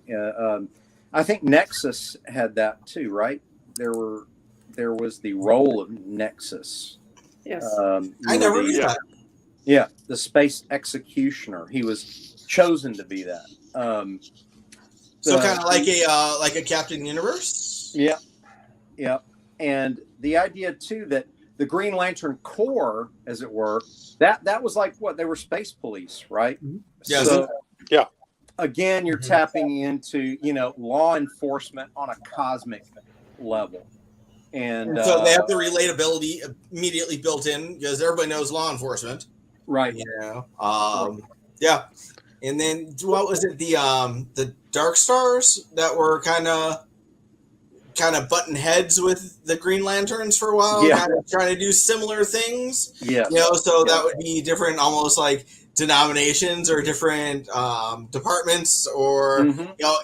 I think Nexus had that too, right? There was the role of Nexus. Yes. I never knew that. Yeah, the space executioner. He was chosen to be that. So kind of like a Captain Universe. Yeah, yeah. And the idea too that the Green Lantern Corps, as it were, that was like what they were space police, right? Yeah. So, yeah. Again, you're tapping into law enforcement on a cosmic level. And so they have the relatability immediately built in because everybody knows law enforcement. Right. Yeah. And then what was it? The Dark Stars that were kind of button heads with the Green Lanterns for a while, kind of trying to do similar things. Yeah. That would be different, almost like denominations or different departments, or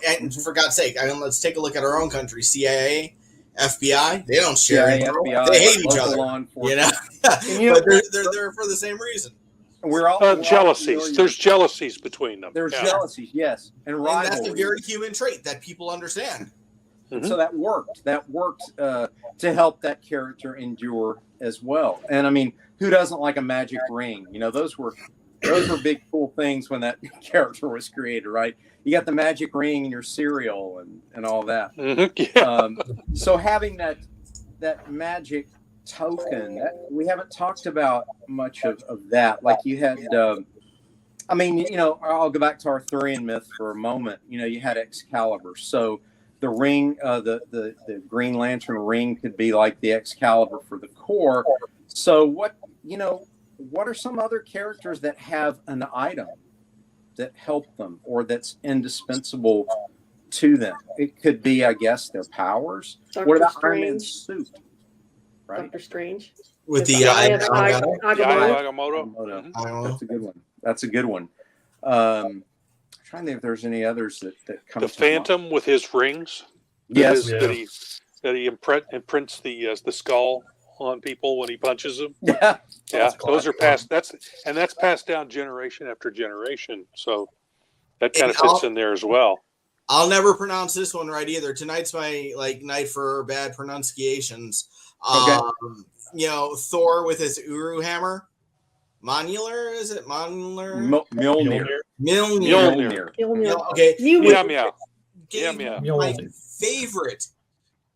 and for God's sake, let's take a look at our own country, CIA. FBI, they don't share anymore. They hate each other, but they're there for the same reason. We're all jealousies. There's jealousies between them. There's jealousies, yes, and rivalry. That's a very human trait that people understand. Mm-hmm. So that worked. To help that character endure as well. And I mean, who doesn't like a magic ring? Those were big cool things when that character was created, right? You got the magic ring in your cereal and all that. So having that magic token, we haven't talked about much of that. Like you had, I'll go back to Arthurian myth for a moment. You had Excalibur. So the ring, the Green Lantern ring could be like the Excalibur for the Corps. So what are some other characters that have an item that help them or that's indispensable to them? It could be, I guess, their powers. What about Iron Man's suit? Right? Doctor Strange. With the Agamotto. That's a good one. I'm trying to think if there's any others that come. The Phantom with his rings. Yes. That he imprints the skull on people when he punches them. Yeah. Those are passed. That's passed down generation after generation. So that kind of fits in there as well. I'll never pronounce this one right either. Tonight's my night for bad pronunciations. Okay. Thor with his Uru hammer. Monular, is it Monular? Mjolnir. Okay. Meow. My favorite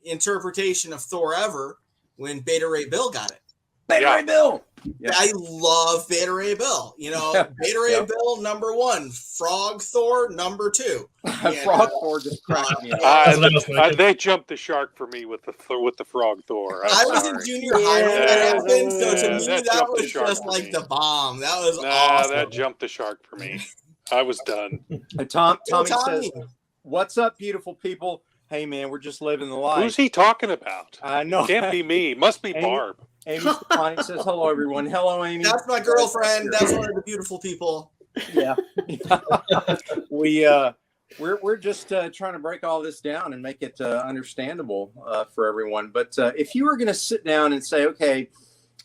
interpretation of Thor ever when Beta Ray Bill got it. Beta Ray Bill. I love Beta Ray Bill. You know, Beta Ray Bill #1, Frog Thor #2. Frog Thor just cracked me up. They jumped the shark for me with the Frog Thor. I was in junior high when that happened, so to me that was just like the bomb. That was awesome. That jumped the shark for me. I was done. Tommy says, "What's up, beautiful people? Hey, man, we're just living the life." Who's he talking about? I know. Can't be me. Must be Barb. Amy Stefani says, "Hello, everyone." Hello, Amy. That's my girlfriend. That's one of the beautiful people. Yeah. We're just trying to break all this down and make it understandable for everyone. But if you were going to sit down and say, okay,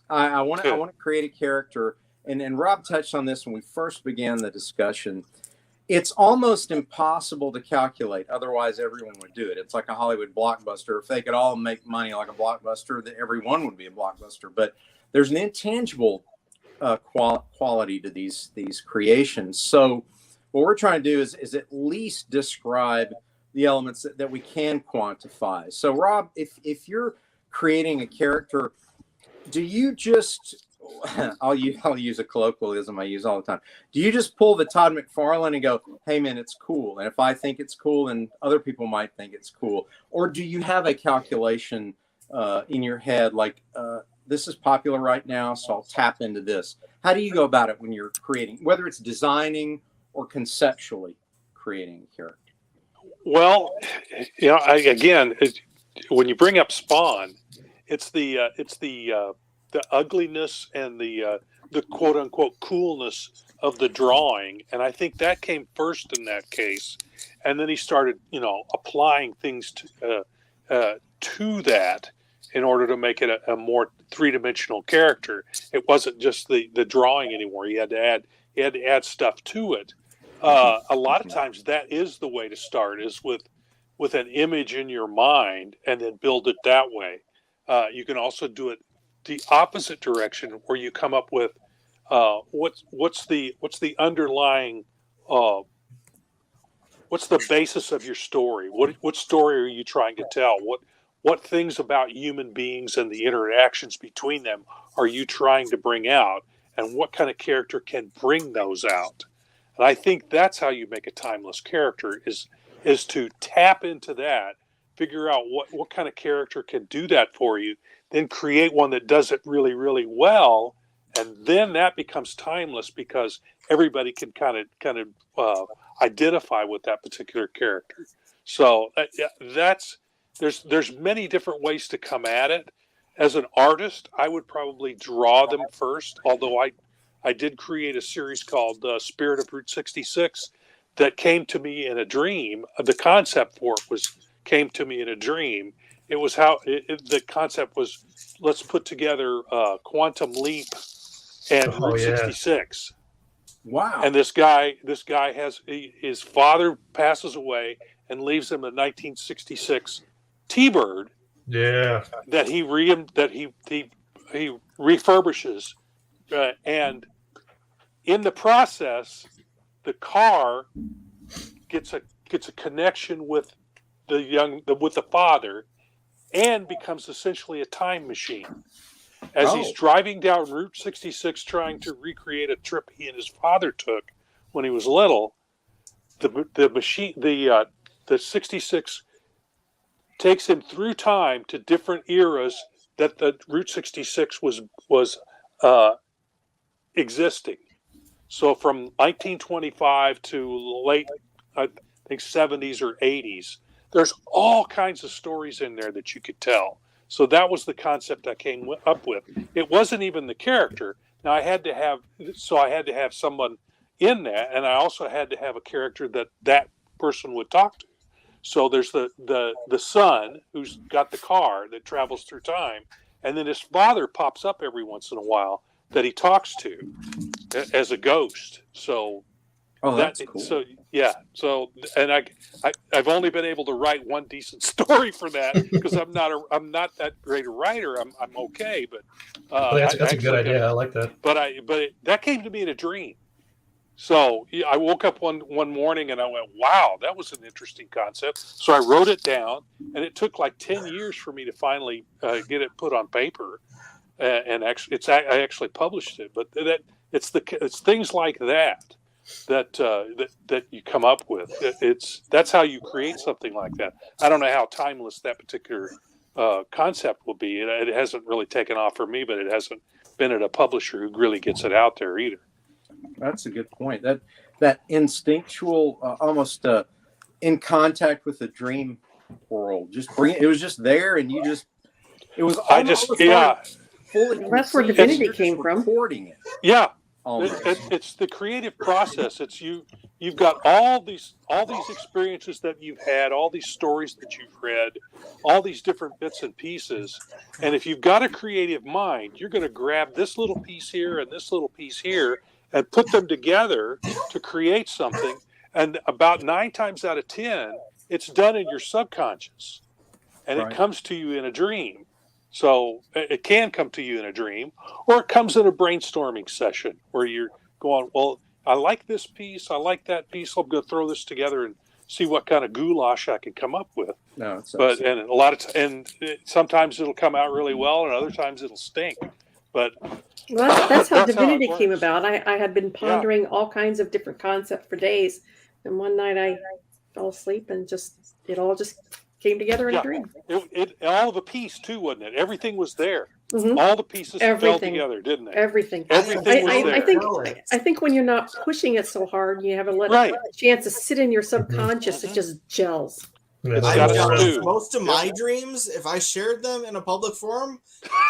I want to create a character, and Rob touched on this when we first began the discussion. It's almost impossible to calculate. Otherwise, everyone would do it. It's like a Hollywood blockbuster. If they could all make money like a blockbuster, then everyone would be a blockbuster. But there's an intangible quality to these creations. So what we're trying to do is at least describe the elements that we can quantify. So, Rob, if you're creating a character, do you just I'll use a colloquialism I use all the time. Do you just pull the Todd McFarlane and go, hey, man, it's cool? And if I think it's cool, then other people might think it's cool. Or do you have a calculation in your head like, this is popular right now, so I'll tap into this? How do you go about it when you're creating, whether it's designing or conceptually creating a character? Well, again, when you bring up Spawn, it's the ugliness and the quote unquote coolness of the drawing, and I think that came first in that case, and then he started applying things to that in order to make it a more three-dimensional character. It wasn't just the drawing anymore. He had to add stuff to it. A lot of times that is the way to start, is with an image in your mind and then build it that way. You can also do it the opposite direction, where you come up with what's the underlying what's the basis of your story? What story are you trying to tell? What things about human beings and the interactions between them are you trying to bring out, and what kind of character can bring those out? And I think that's how you make a timeless character, is to tap into that, figure out what kind of character can do that for you, then create one that does it really, really well, and then that becomes timeless because everybody can kind of identify with that particular character. So there's many different ways to come at it. As an artist, I would probably draw them first, although I did create a series called Spirit of Route 66 that came to me in a dream. The concept for it came to me in a dream. It was the concept was, let's put together Quantum Leap and Route 66. Wow. And this guy has his father passes away and leaves him a 1966 T-Bird. Yeah. That he refurbishes, and in the process, the car gets a connection with the father, and becomes essentially a time machine. As he's driving down Route 66 trying to recreate a trip he and his father took when he was little, the 66 takes him through time to different eras that the Route 66 was existing. So from 1925 to late, I think 70s or 80s, there's all kinds of stories in there that you could tell. So that was the concept I came up with. It wasn't even the character. Now I had to have someone in that, and I also had to have a character that person would talk to. So there's the son who's got the car that travels through time, and then his father pops up every once in a while that he talks to as a ghost. So that's cool. So yeah. So and I've only been able to write one decent story for that because I'm not that great a writer. I'm okay, but that's a good idea. I like that. But that came to me in a dream. So I woke up one morning and I went, wow, that was an interesting concept. So I wrote it down, and it took like 10 years for me to finally get it put on paper. and actually, I actually published it. But it's things like that you come up with. That's how you create something like that. I don't know how timeless that particular concept will be. It hasn't really taken off for me, but it hasn't been at a publisher who really gets it out there either. That's a good point. That instinctual, almost in contact with the dream world. It was just there, and you just. It was. Fully. That's where divinity came from. Recording it. Yeah. It's the creative process. It's you've got all these experiences that you've had, all these stories that you've read, all these different bits and pieces. And if you've got a creative mind, you're going to grab this little piece here and this little piece here and put them together to create something. And about 9 times out of 10, it's done in your subconscious, and it comes to you in a dream. So it can come to you in a dream, or it comes in a brainstorming session where you're going, well, I like this piece, I like that piece, I'm going to throw this together and see what kind of goulash I can come up with. No, sometimes it'll come out really well, and other times it'll stink. But that's how divinity came about. I had been pondering all kinds of different concepts for days, and one night I fell asleep and it all just came together in a dream. All the piece too, wasn't it? Everything was there. Mm-hmm. All the pieces fell together, didn't they? Everything. Everything was there. I think when you're not pushing it so hard, you have a chance to sit in your subconscious. It just gels. Most of my dreams, if I shared them in a public forum,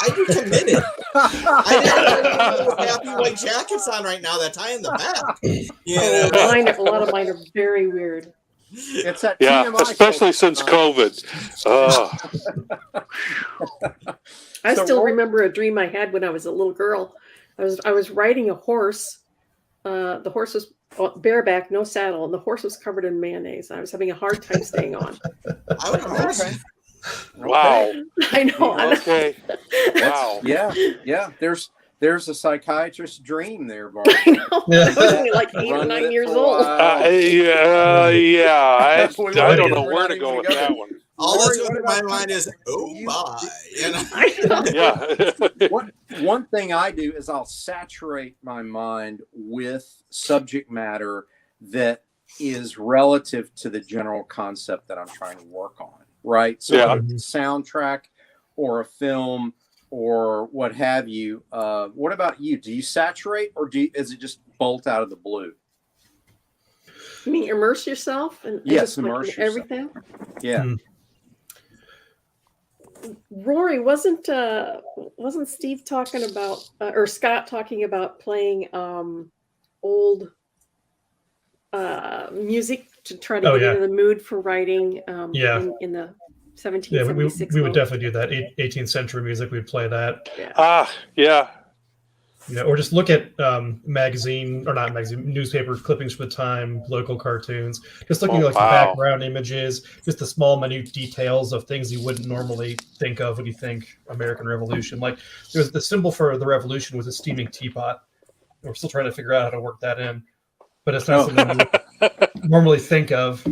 I'd be committed. I didn't have happy white jackets on right now that tie in the back. A lot of mine are very weird. It's that TMI especially since COVID. I still remember a dream I had when I was a little girl. I was riding a horse. The horse was bareback, no saddle, and the horse was covered in mayonnaise. I was having a hard time staying on. I would imagine. Wow. I know. Okay. Wow. Yeah. There's a psychiatrist's dream there, Bart. I know. I was only like 8 or 9 years old. I don't know where to go with that one. All that's going through my mind is, One thing I do is I'll saturate my mind with subject matter that is relative to the general concept that I'm trying to work on, right? So a soundtrack or a film or what have you. What about you? Do you saturate, or is it just bolt out of the blue? You mean immerse yourself? And yes, immerse yourself. Everything? Yeah. Rory, wasn't Steve talking about, or Scott talking about playing old music to try to get into the mood for writing in the 1776 we would definitely do that. 18th century music, we'd play that. Or just look at newspaper clippings from the time, local cartoons, just looking at the background images, just the small, minute details of things you wouldn't normally think of when you think American Revolution. Like there was the symbol for the revolution was a steaming teapot. We're still trying to figure out how to work that in, but it's not something you would normally think of.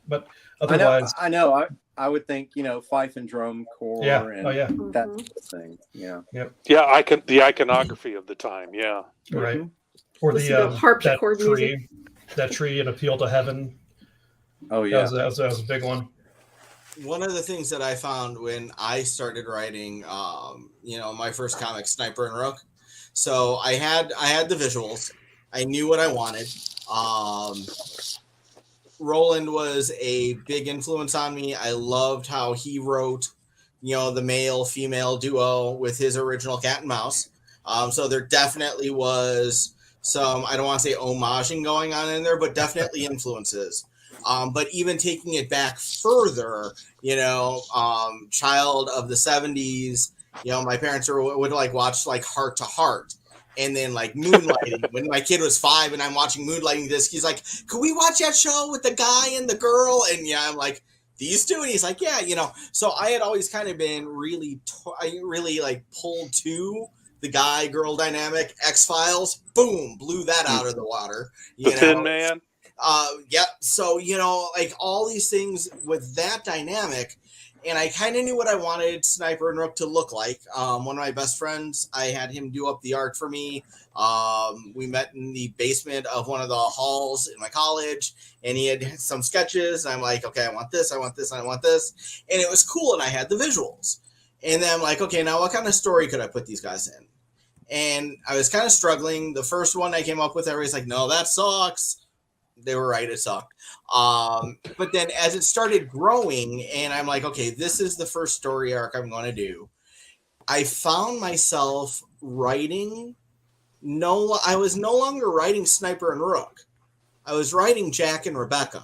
But otherwise, I know. I would think, fife and drum corps and that sort of thing. Yeah. Yep. Yeah, the iconography of the time. Yeah. Right. Or the harpsichord music. That tree, An Appeal to Heaven. Oh yeah. That was a big one. One of the things that I found when I started writing, my first comic, Sniper and Rook. So I had the visuals. I knew what I wanted. Roland was a big influence on me. I loved how he wrote, the male-female duo with his original Cat and Mouse. So there definitely was some, I don't want to say homaging going on in there, but definitely influences. But even taking it back further, child of the 70s, my parents would watch Heart to Heart. And then Moonlighting, when my kid was 5 and I'm watching Moonlighting disc, he's like, "Could we watch that show with the guy and the girl?" And I'm like, "These two?" And he's like, "Yeah, So I had always kind of been really pulled to the guy girl dynamic. X-Files, boom, blew that out of the water. The Thin Man. So all these things with that dynamic, and I kind of knew what I wanted Sniper and Rook to look like. One of my best friends, I had him do up the art for me. We met in the basement of one of the halls in my college, and he had some sketches. And I'm like, okay, I want this, I want this, I want this. And it was cool, and I had the visuals. And then I'm like, okay, now what kind of story could I put these guys in? And I was kind of struggling. The first one I came up with, everybody's like, no, that sucks. They were right, it sucked. But then as it started growing, and I'm like, okay, this is the first story arc I'm going to do. I found myself writing. I was no longer writing Sniper and Rook. I was writing Jack and Rebecca.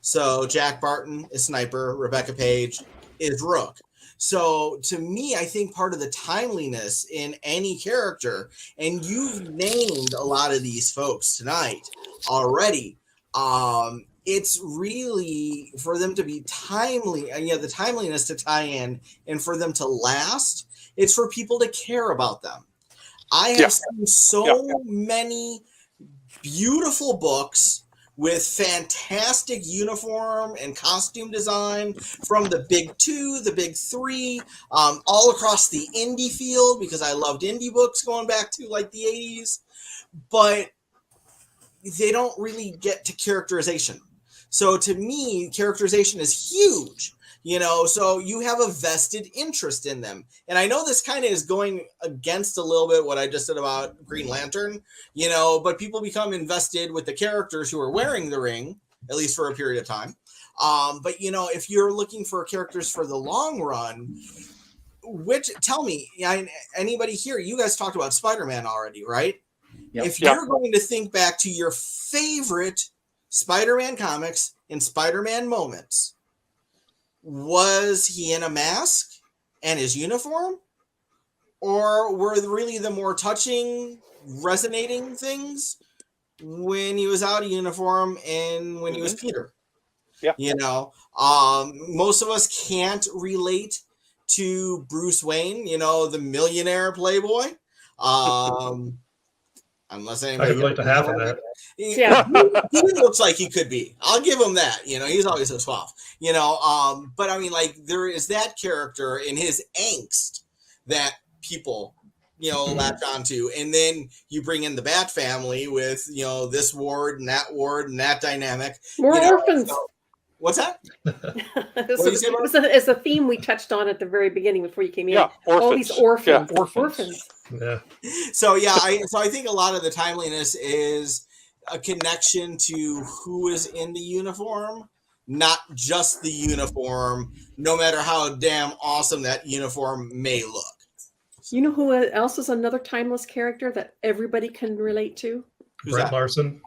So Jack Barton is Sniper, Rebecca Page is Rook. So to me, I think part of the timeliness in any character, and you've named a lot of these folks tonight already, it's really for them to be timely, and the timeliness to tie in and for them to last, it's for people to care about them. I have seen so many beautiful books with fantastic uniform and costume design from the big 2, the big 3, all across the indie field, because I loved indie books going back to like the 80s, but they don't really get to characterization. So to me, characterization is huge. So you have a vested interest in them. And I know this kind of is going against a little bit what I just said about Green Lantern, but people become invested with the characters who are wearing the ring, at least for a period of time. But if you're looking for characters for the long run, tell me, anybody here, you guys talked about Spider-Man already, right? Yep. If you're going to think back to your favorite Spider-Man comics and Spider-Man moments, was he in a mask and his uniform? Or were really the more touching, resonating things when he was out of uniform and when he was Peter? Yeah. Most of us can't relate to Bruce Wayne, the millionaire playboy. Unless anybody I relate to half of that. Yeah, he looks like he could be. I'll give him that. He's always so suave. But I mean, like, there is that character in his angst that people, latch onto, and then you bring in the Bat family with this ward and that dynamic. More orphans. What's that? It's a theme we touched on at the very beginning before you came in. Yeah, orphans. All these orphans. Yeah, orphans. Yeah. So I think a lot of the timeliness is a connection to who is in the uniform, not just the uniform, no matter how damn awesome that uniform may look. You know who else is another timeless character that everybody can relate to? Brett Larson.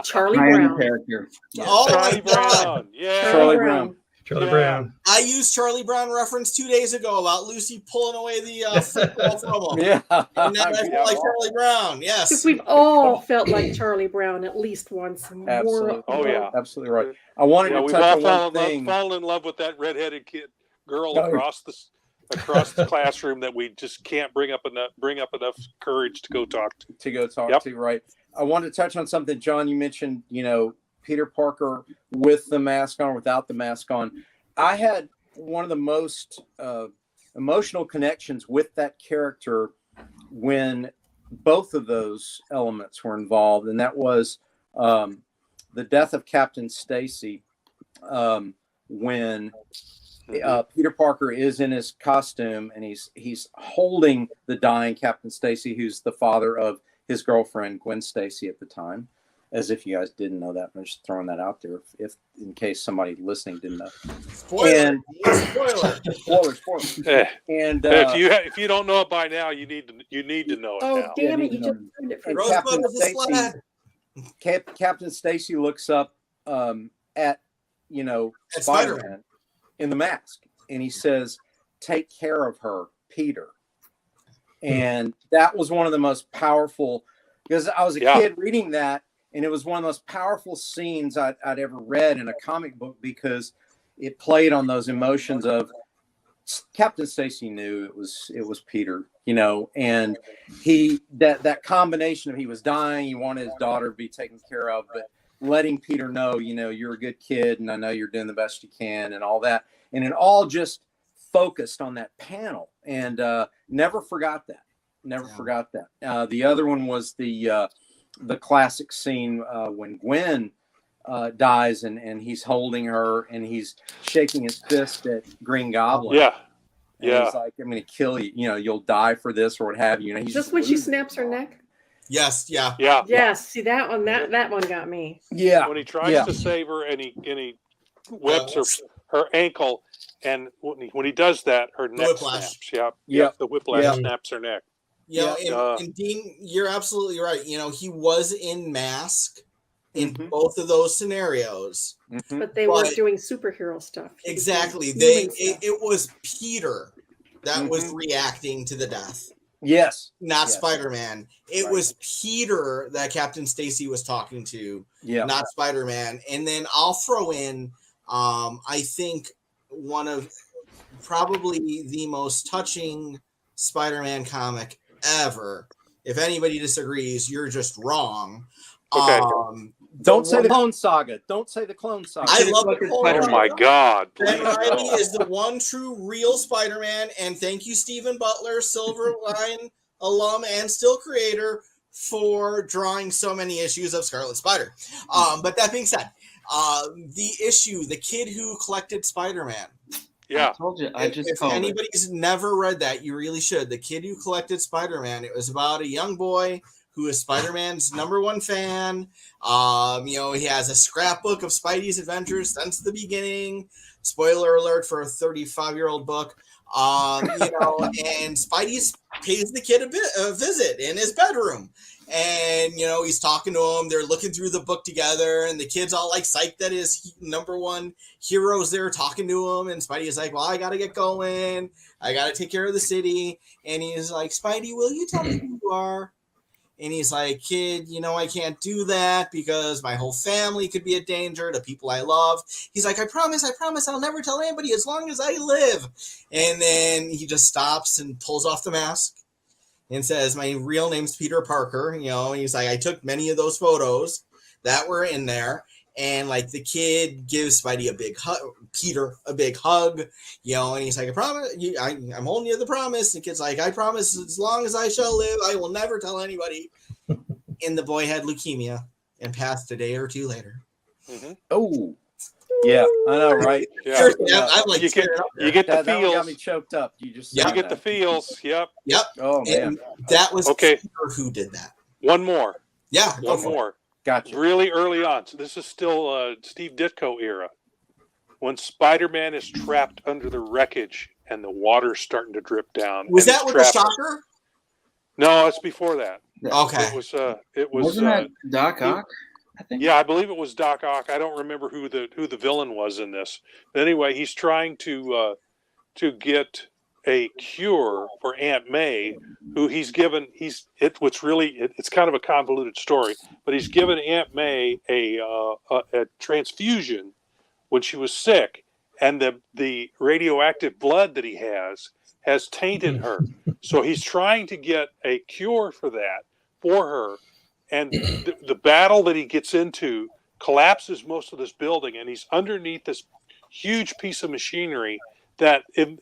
Charlie Brown. Character. Oh, Charlie Brown. Yeah. Charlie Brown. Charlie Brown. I used Charlie Brown reference 2 days ago about Lucy pulling away the football from him. Yeah. And that I felt like Charlie Brown. Yes. Because we've all felt like Charlie Brown at least once. Absolutely. Oh, yeah. Absolutely right. I wanted to we've touch all on one thing. fallen in love with that redheaded girl across the classroom that we just can't bring up enough courage to go talk to. Right. I wanted to touch on something, John. You mentioned, Peter Parker with the mask on or without the mask on. I had one of the most emotional connections with that character when both of those elements were involved, and that was the death of Captain Stacy, when Peter Parker is in his costume and he's holding the dying Captain Stacy, who's the father of his girlfriend Gwen Stacy at the time. As if you guys didn't know that, I'm just throwing that out there, if in case somebody listening didn't know. Spoiler. Spoiler. And if you don't know it by now, you need to know it now. Oh, damn it! You just ruined it for me. Captain Stacy looks up at Spider-Man in the mask, and he says, "Take care of her, Peter." And that was one of the most powerful, because I was a kid reading that, and it was one of the most powerful scenes I'd ever read in a comic book, because it played on those emotions of Captain Stacy knew it was Peter, and that combination of he was dying, he wanted his daughter to be taken care of, but letting Peter know, you're a good kid and I know you're doing the best you can and all that. And it all just focused on that panel, and never forgot that. Forgot that. The other one was the classic scene when Gwen dies and he's holding her and he's shaking his fist at Green Goblin. Yeah. And he's like, I'm going to kill you. You'll die for this or what have you. Is this when she snaps her neck? Yes. Yeah. Yes. See that one. That one got me. Yeah. When he tries to save her and he webs her ankle, and when he does that, her neck snaps. Yeah. The whiplash snaps her neck. And Dean, you're absolutely right. He was in Mask in both of those scenarios, but they weren't doing superhero stuff. Exactly. It was Peter that was reacting to the death. Yes. Not Spider-Man. It was Peter that Captain Stacy was talking to, not Spider-Man. And then I'll throw in, I think one of probably the most touching Spider-Man comic ever. If anybody disagrees, you're just wrong. Okay. Don't say the Clone Saga. Don't say the Clone Saga. I love the Clone Saga. Oh my God. Ben Reilly is the one true real Spider-Man, and thank you, Stephen Butler, Silverline alum and still creator, for drawing so many issues of Scarlet Spider. But that being said, the kid who collected Spider-Man. Yeah. I told you. If anybody's never read that, you really should. The Kid Who Collected Spider-Man. It was about a young boy who is Spider-Man's #1 fan. He has a scrapbook of Spidey's adventures since the beginning. Spoiler alert for a 35-year-old book. And Spidey pays the kid a visit in his bedroom. And, he's talking to him. They're looking through the book together. And the kid's all like psyched that his #1 hero's there talking to him. And Spidey's like, well, I got to get going. I got to take care of the city. And he's like, Spidey, will you tell me who you are? And he's like, kid, I can't do that because my whole family could be a danger to people I love. He's like, I promise, I'll never tell anybody as long as I live. And then he just stops and pulls off the mask and says, my real name's Peter Parker. And he's like, I took many of those photos that were in there. And like the kid gives Spidey Peter a big hug, and he's like, I promise you, I'm holding you the promise. And the kid's like, I promise as long as I shall live, I will never tell anybody. And the boy had leukemia and passed a day or two later. Oh, yeah, I know, right? Yeah. I'm like, you get the feels. That one got me choked up. You get the feels. Yep. Oh man, and that was Peter who did that. One more. Yeah, one more. Gotcha. Really early on. So this is still Steve Ditko era. When Spider-Man is trapped under the wreckage and the water's starting to drip down. Was that with the shocker? No, it's before that. Okay. It was. Wasn't that Doc Ock? I think. Yeah, I believe it was Doc Ock. I don't remember who the villain was in this. But anyway, he's trying to get a cure for Aunt May, who he's given. It's kind of a convoluted story, but he's given Aunt May a transfusion when she was sick, and the radioactive blood that he has tainted her. So he's trying to get a cure for her, and the battle that he gets into collapses most of this building, and he's underneath this huge piece of machinery that in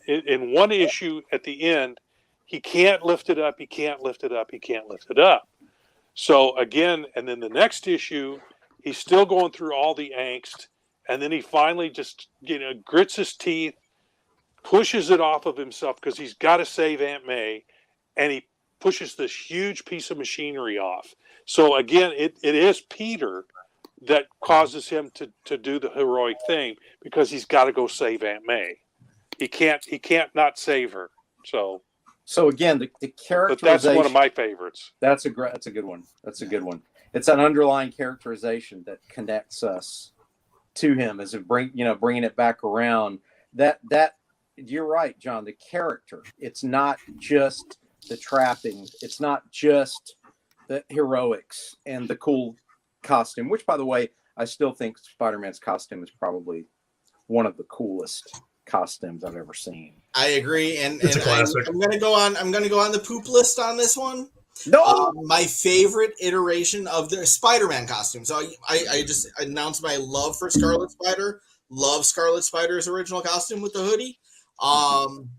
one issue at the end, he can't lift it up. So again, and then the next issue, he's still going through all the angst, and then he finally just grits his teeth, pushes it off of himself because he's got to save Aunt May, and he pushes this huge piece of machinery off. So again, it is Peter that causes him to do the heroic thing because he's got to go save Aunt May. He can't not save her. So again, the characterization. But that's one of my favorites. That's a good one. It's an underlying characterization that connects us to him as bringing it back around. That you're right, John. The character. It's not just the trappings. It's not just the heroics and the cool costume. Which, by the way, I still think Spider-Man's costume is probably one of the coolest costumes I've ever seen. I agree, and It's a classic. I'm gonna go on the poop list on this one. No, my favorite iteration of the Spider-Man costume. So I just announced my love for Scarlet Spider. Love Scarlet Spider's original costume with the hoodie.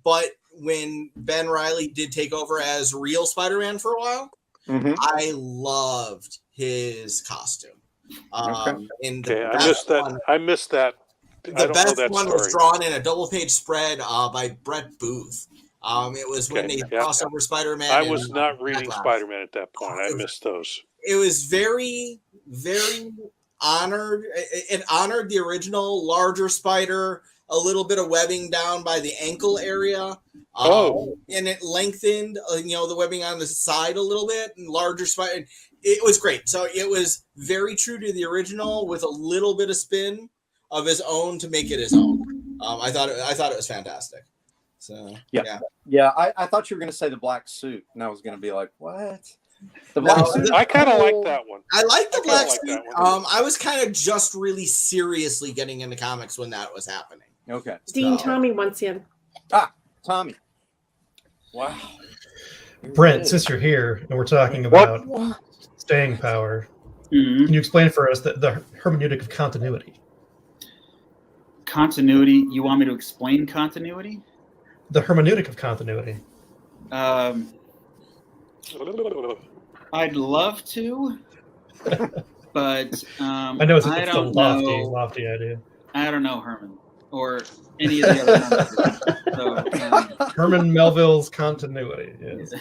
But when Ben Reilly did take over as real Spider-Man for a while, I loved his costume. Okay, I missed that. One, I missed that. the best one was drawn in a double-page spread by Brett Booth. It was when they crossed over Spider-Man. I was not reading Spider-Man at that point. I missed those. It was very, very honored. It honored the original larger Spider, a little bit of webbing down by the ankle area. And it lengthened, the webbing on the side a little bit, and larger Spider. It was great. So it was very true to the original with a little bit of spin of his own to make it his own. I thought it was fantastic. So yeah. I thought you were going to say the black suit, and I was going to be like, what? The black suit. I kind of like that one. I like the black suit. I was kind of just really seriously getting into comics when that was happening. Okay. Dean, Tommy wants in. Tommy. Wow. Brent, since you're here and we're talking about staying power, can you explain for us the hermeneutic of continuity? Continuity? You want me to explain continuity? The hermeneutic of continuity. I'd love to, but I know it's a lofty idea. I don't know Herman or any of the other members. Herman Melville's continuity. Yes.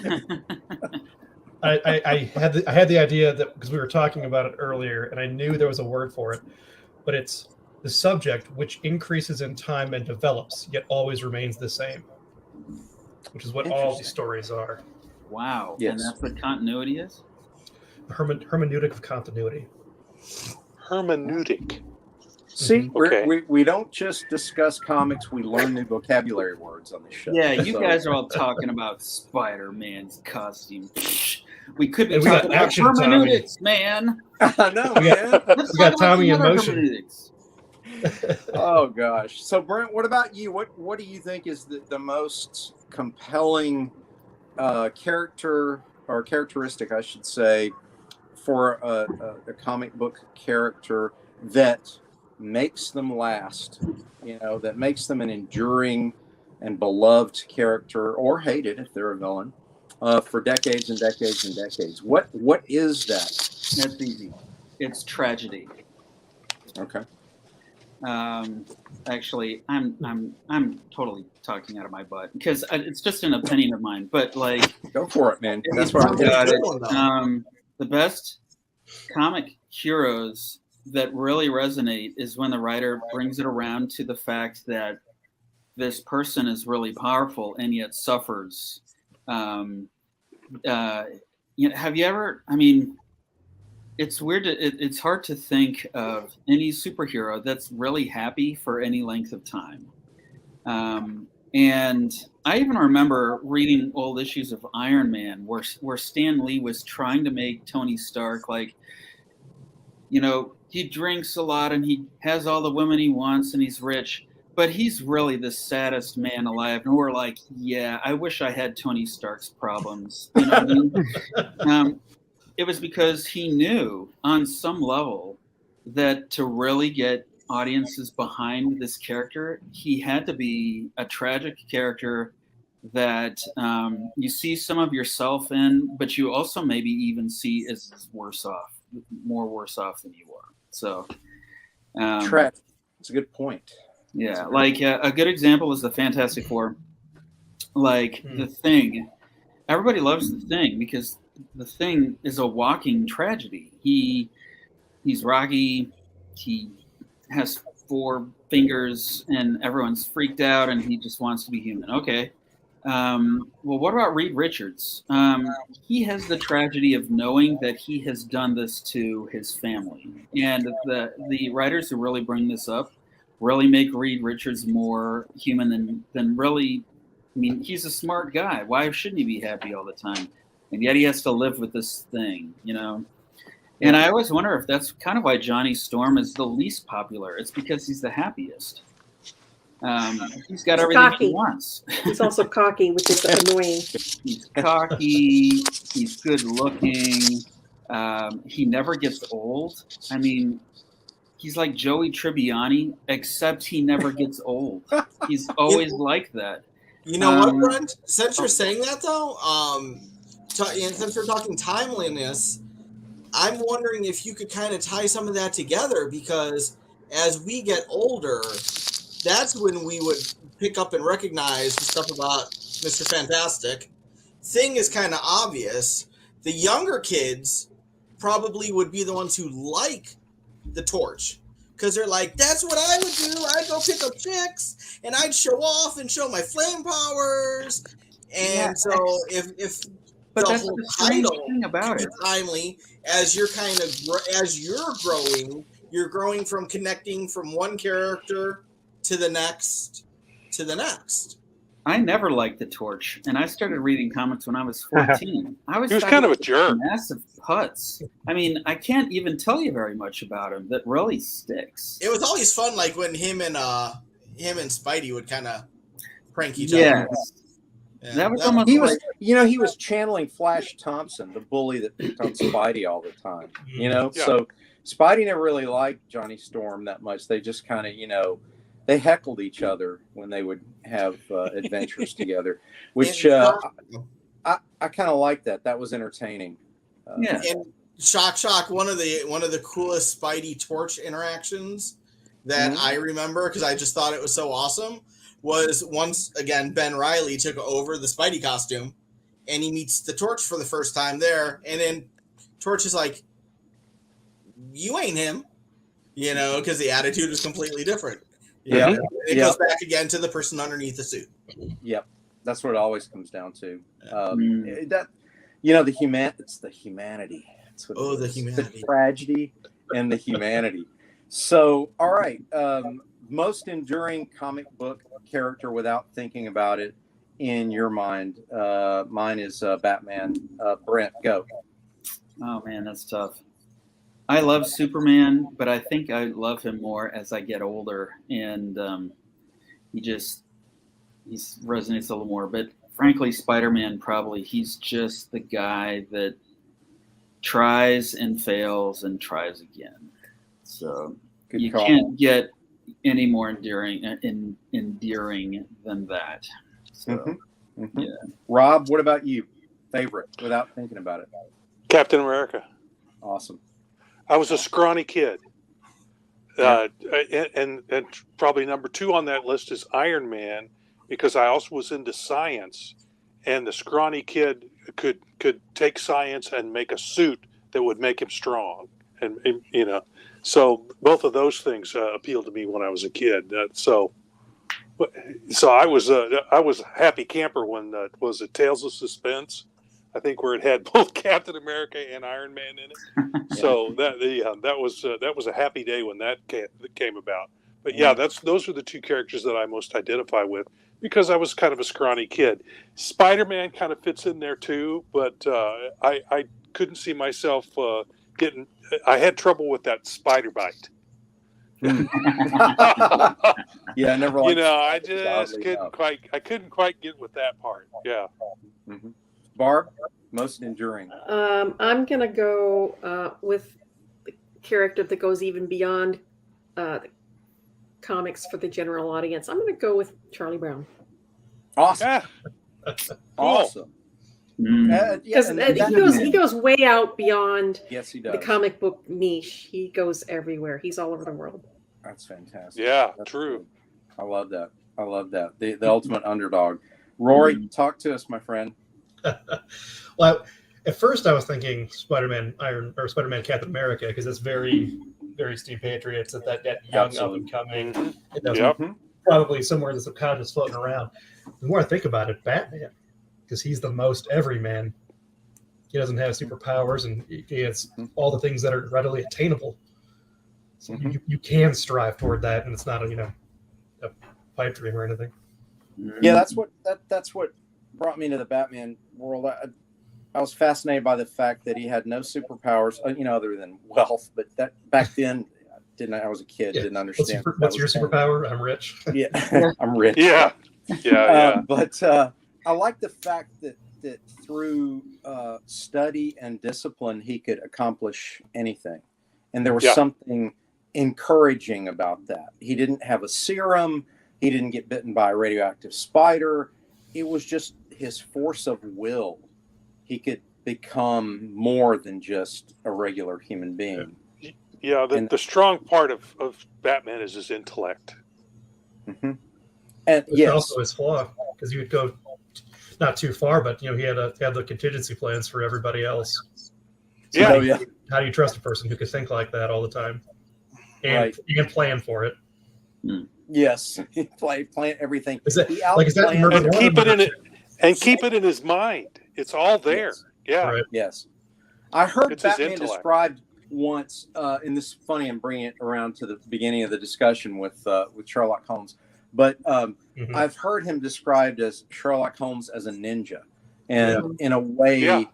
I had the idea that because we were talking about it earlier, and I knew there was a word for it, but it's the subject which increases in time and develops, yet always remains the same, which is what all these stories are. Wow. Yes. And that's what continuity is? Hermeneutic of continuity. Hermeneutic. See, we don't just discuss comics, we learn new vocabulary words on this show. Yeah, you guys are all talking about Spider-Man's costume. We could be talking about hermeneutics, man. I know, man. We got Tommy in motion. Oh gosh. So Brent, what about you? What do you think is the most compelling character or characteristic, I should say, for a comic book character that makes them last, that makes them an enduring and beloved character, or hated if they're a villain, for decades and decades and decades? What is that? That's easy. It's tragedy. Okay. Actually, I'm totally talking out of my butt because it's just an opinion of mine. But go for it, man. That's what I'm about. The best comic heroes that really resonate is when the writer brings it around to the fact that this person is really powerful and yet suffers. Have you ever? I mean, it's weird. It's hard to think of any superhero that's really happy for any length of time. And I even remember reading old issues of Iron Man where Stan Lee was trying to make Tony Stark he drinks a lot and he has all the women he wants and he's rich, but he's really the saddest man alive. And we're like, yeah, I wish I had Tony Stark's problems. You know what I mean? It was because he knew on some level that to really get audiences behind this character, he had to be a tragic character that you see some of yourself in, but you also maybe even see as more worse off than you are. So, that's a good point. Yeah, a good example is the Fantastic Four. The Thing. Everybody loves the Thing because the Thing is a walking tragedy. He's Rocky. He has 4 fingers, and everyone's freaked out, and he just wants to be human. Okay. Well, what about Reed Richards? He has the tragedy of knowing that he has done this to his family. And the writers who really bring this up really make Reed Richards more human than really. I mean, he's a smart guy. Why shouldn't he be happy all the time? And yet he has to live with this thing, And I always wonder if that's kind of why Johnny Storm is the least popular. It's because he's the happiest. He's got He's everything cocky. he wants. He's also cocky, which is annoying. He's cocky. He's good looking. He never gets old. I mean, he's like Joey Tribbiani, except he never gets old. He's always like that. You know what, Brent? Since you're saying that, though, and since we're talking timeliness, I'm wondering if you could kind of tie some of that together, because as we get older, that's when we would pick up and recognize the stuff about Mr. Fantastic. Thing is kind of obvious. The younger kids probably would be the ones who like the Torch, because they're like, that's what I would do. I'd go pick up chicks and I'd show off and show my flame powers. And so if But the that's whole the strange title thing about can it. be timely, as you're you're growing from connecting from one character to the next to the next. I never liked the Torch, and I started reading comics when I was 14. He was kind of a jerk. Massive putz. I mean, I can't even tell you very much about him that really sticks. It was always fun, like when him and Spidey would kind of prank each other. Yeah, That was almost he was, like- he was channeling Flash Thompson, the bully that picked on Spidey all the time. Yeah. So Spidey never really liked Johnny Storm that much. They just kind of, they heckled each other when they would have adventures together, which I kind of liked that. That was entertaining. And shock! One of the coolest Spidey Torch interactions that I remember, because I just thought it was so awesome, was once again Ben Reilly took over the Spidey costume, and he meets the Torch for the first time there, and then Torch is like, "You ain't him," because the attitude was completely different. Yeah, and it goes back again to the person underneath the suit. Yep, that's what it always comes down to. Mm. It's the humanity. That's what the humanity, the tragedy, and the humanity. So, all right, most enduring comic book character without thinking about it in your mind. Mine is Batman. Brent, go. Oh man, that's tough. I love Superman, but I think I love him more as I get older, and he resonates a little more. But frankly, Spider-Man, probably, he's just the guy that tries and fails and tries again. So Good you call. can't get any more endearing than that. So yeah. Rob, what about you? Favorite without thinking about it? Captain America. Awesome. I was a scrawny kid. And probably number 2 on that list is Iron Man, because I also was into science, and the scrawny kid could take science and make a suit that would make him strong, and so both of those things appealed to me when I was a kid. So I was a happy camper when was it Tales of Suspense, I think, where it had both Captain America and Iron Man in it. So that was a happy day when that came about. But yeah, those are the 2 characters that I most identify with, because I was kind of a scrawny kid. Spider-Man kind of fits in there too, but I couldn't see myself getting. I had trouble with that spider bite. Yeah, I never liked I just couldn't quite get with that part. Yeah. Mm-hmm. Barb, most enduring. I'm gonna go with the character that goes even beyond the comics for the general audience. I'm gonna go with Charlie Brown. Awesome. Awesome. Because he goes way out beyond yes, he does. the comic book niche. He goes everywhere. He's all over the world. That's fantastic. Yeah, That's true. I love that. The ultimate underdog. Rory, talk to us, my friend. Well, at first I was thinking Spider-Man Captain America, because it's very, very Steve Patriots, that young up and coming. Probably somewhere in the subconscious floating around. The more I think about it, Batman, because he's the most everyman. He doesn't have superpowers, and he has all the things that are readily attainable. So you can strive toward that, and it's not a pipe dream or anything. Yeah, that's what brought me to the Batman world. I was fascinated by the fact that he had no superpowers, other than wealth. But that back then, I was a kid, didn't understand. What's your superpower? I'm rich. Yeah, I'm rich. Yeah. But I like the fact that through study and discipline, he could accomplish anything. And there was something encouraging about that. He didn't have a serum. He didn't get bitten by a radioactive spider. It was just his force of will. He could become more than just a regular human being. Yeah, the strong part of Batman is his intellect. Mm-hmm. And it's also his flaw, because he would go not too far, but he had the contingency plans for everybody else. So how do you trust a person who could think like that all the time and plan for it? Yes, plan everything. Is that number one? Keep it in his mind. It's all there. Yes. Yeah. Right. Yes. I heard It's Batman described once, and this is funny, I'm bringing it around to the beginning of the discussion with Sherlock Holmes, but I've heard him described as Sherlock Holmes as a ninja. And in a way,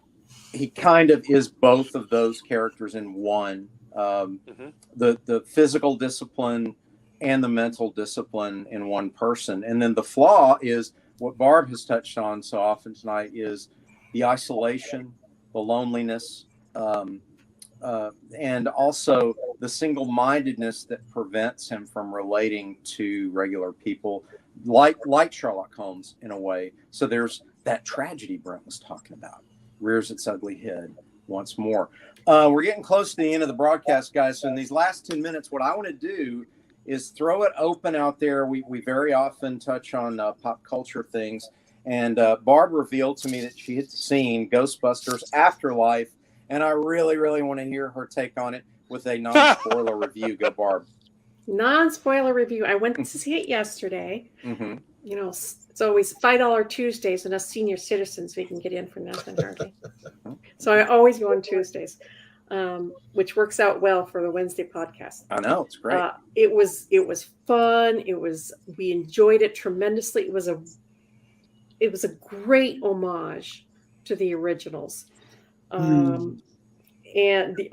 he kind of is both of those characters in one. The physical discipline and the mental discipline in one person. And then the flaw is what Barb has touched on so often tonight is the isolation, the loneliness, and also the single-mindedness that prevents him from relating to regular people like Sherlock Holmes in a way. So there's that tragedy Brent was talking about, rears its ugly head once more. We're getting close to the end of the broadcast, guys. So in these last 10 minutes, what I want to do is throw it open out there. We very often touch on pop culture things. And Barb revealed to me that she had seen Ghostbusters Afterlife. And I really, really want to hear her take on it with a non-spoiler review. Go, Barb. Non-spoiler review. I went to see it yesterday. Mm-hmm. It's always $5 Tuesdays, and us senior citizens, we can get in for nothing hardly. So I always go on Tuesdays, which works out well for the Wednesday podcast. I know, it's great. It was fun. We enjoyed it tremendously. It was a great homage to the originals. And the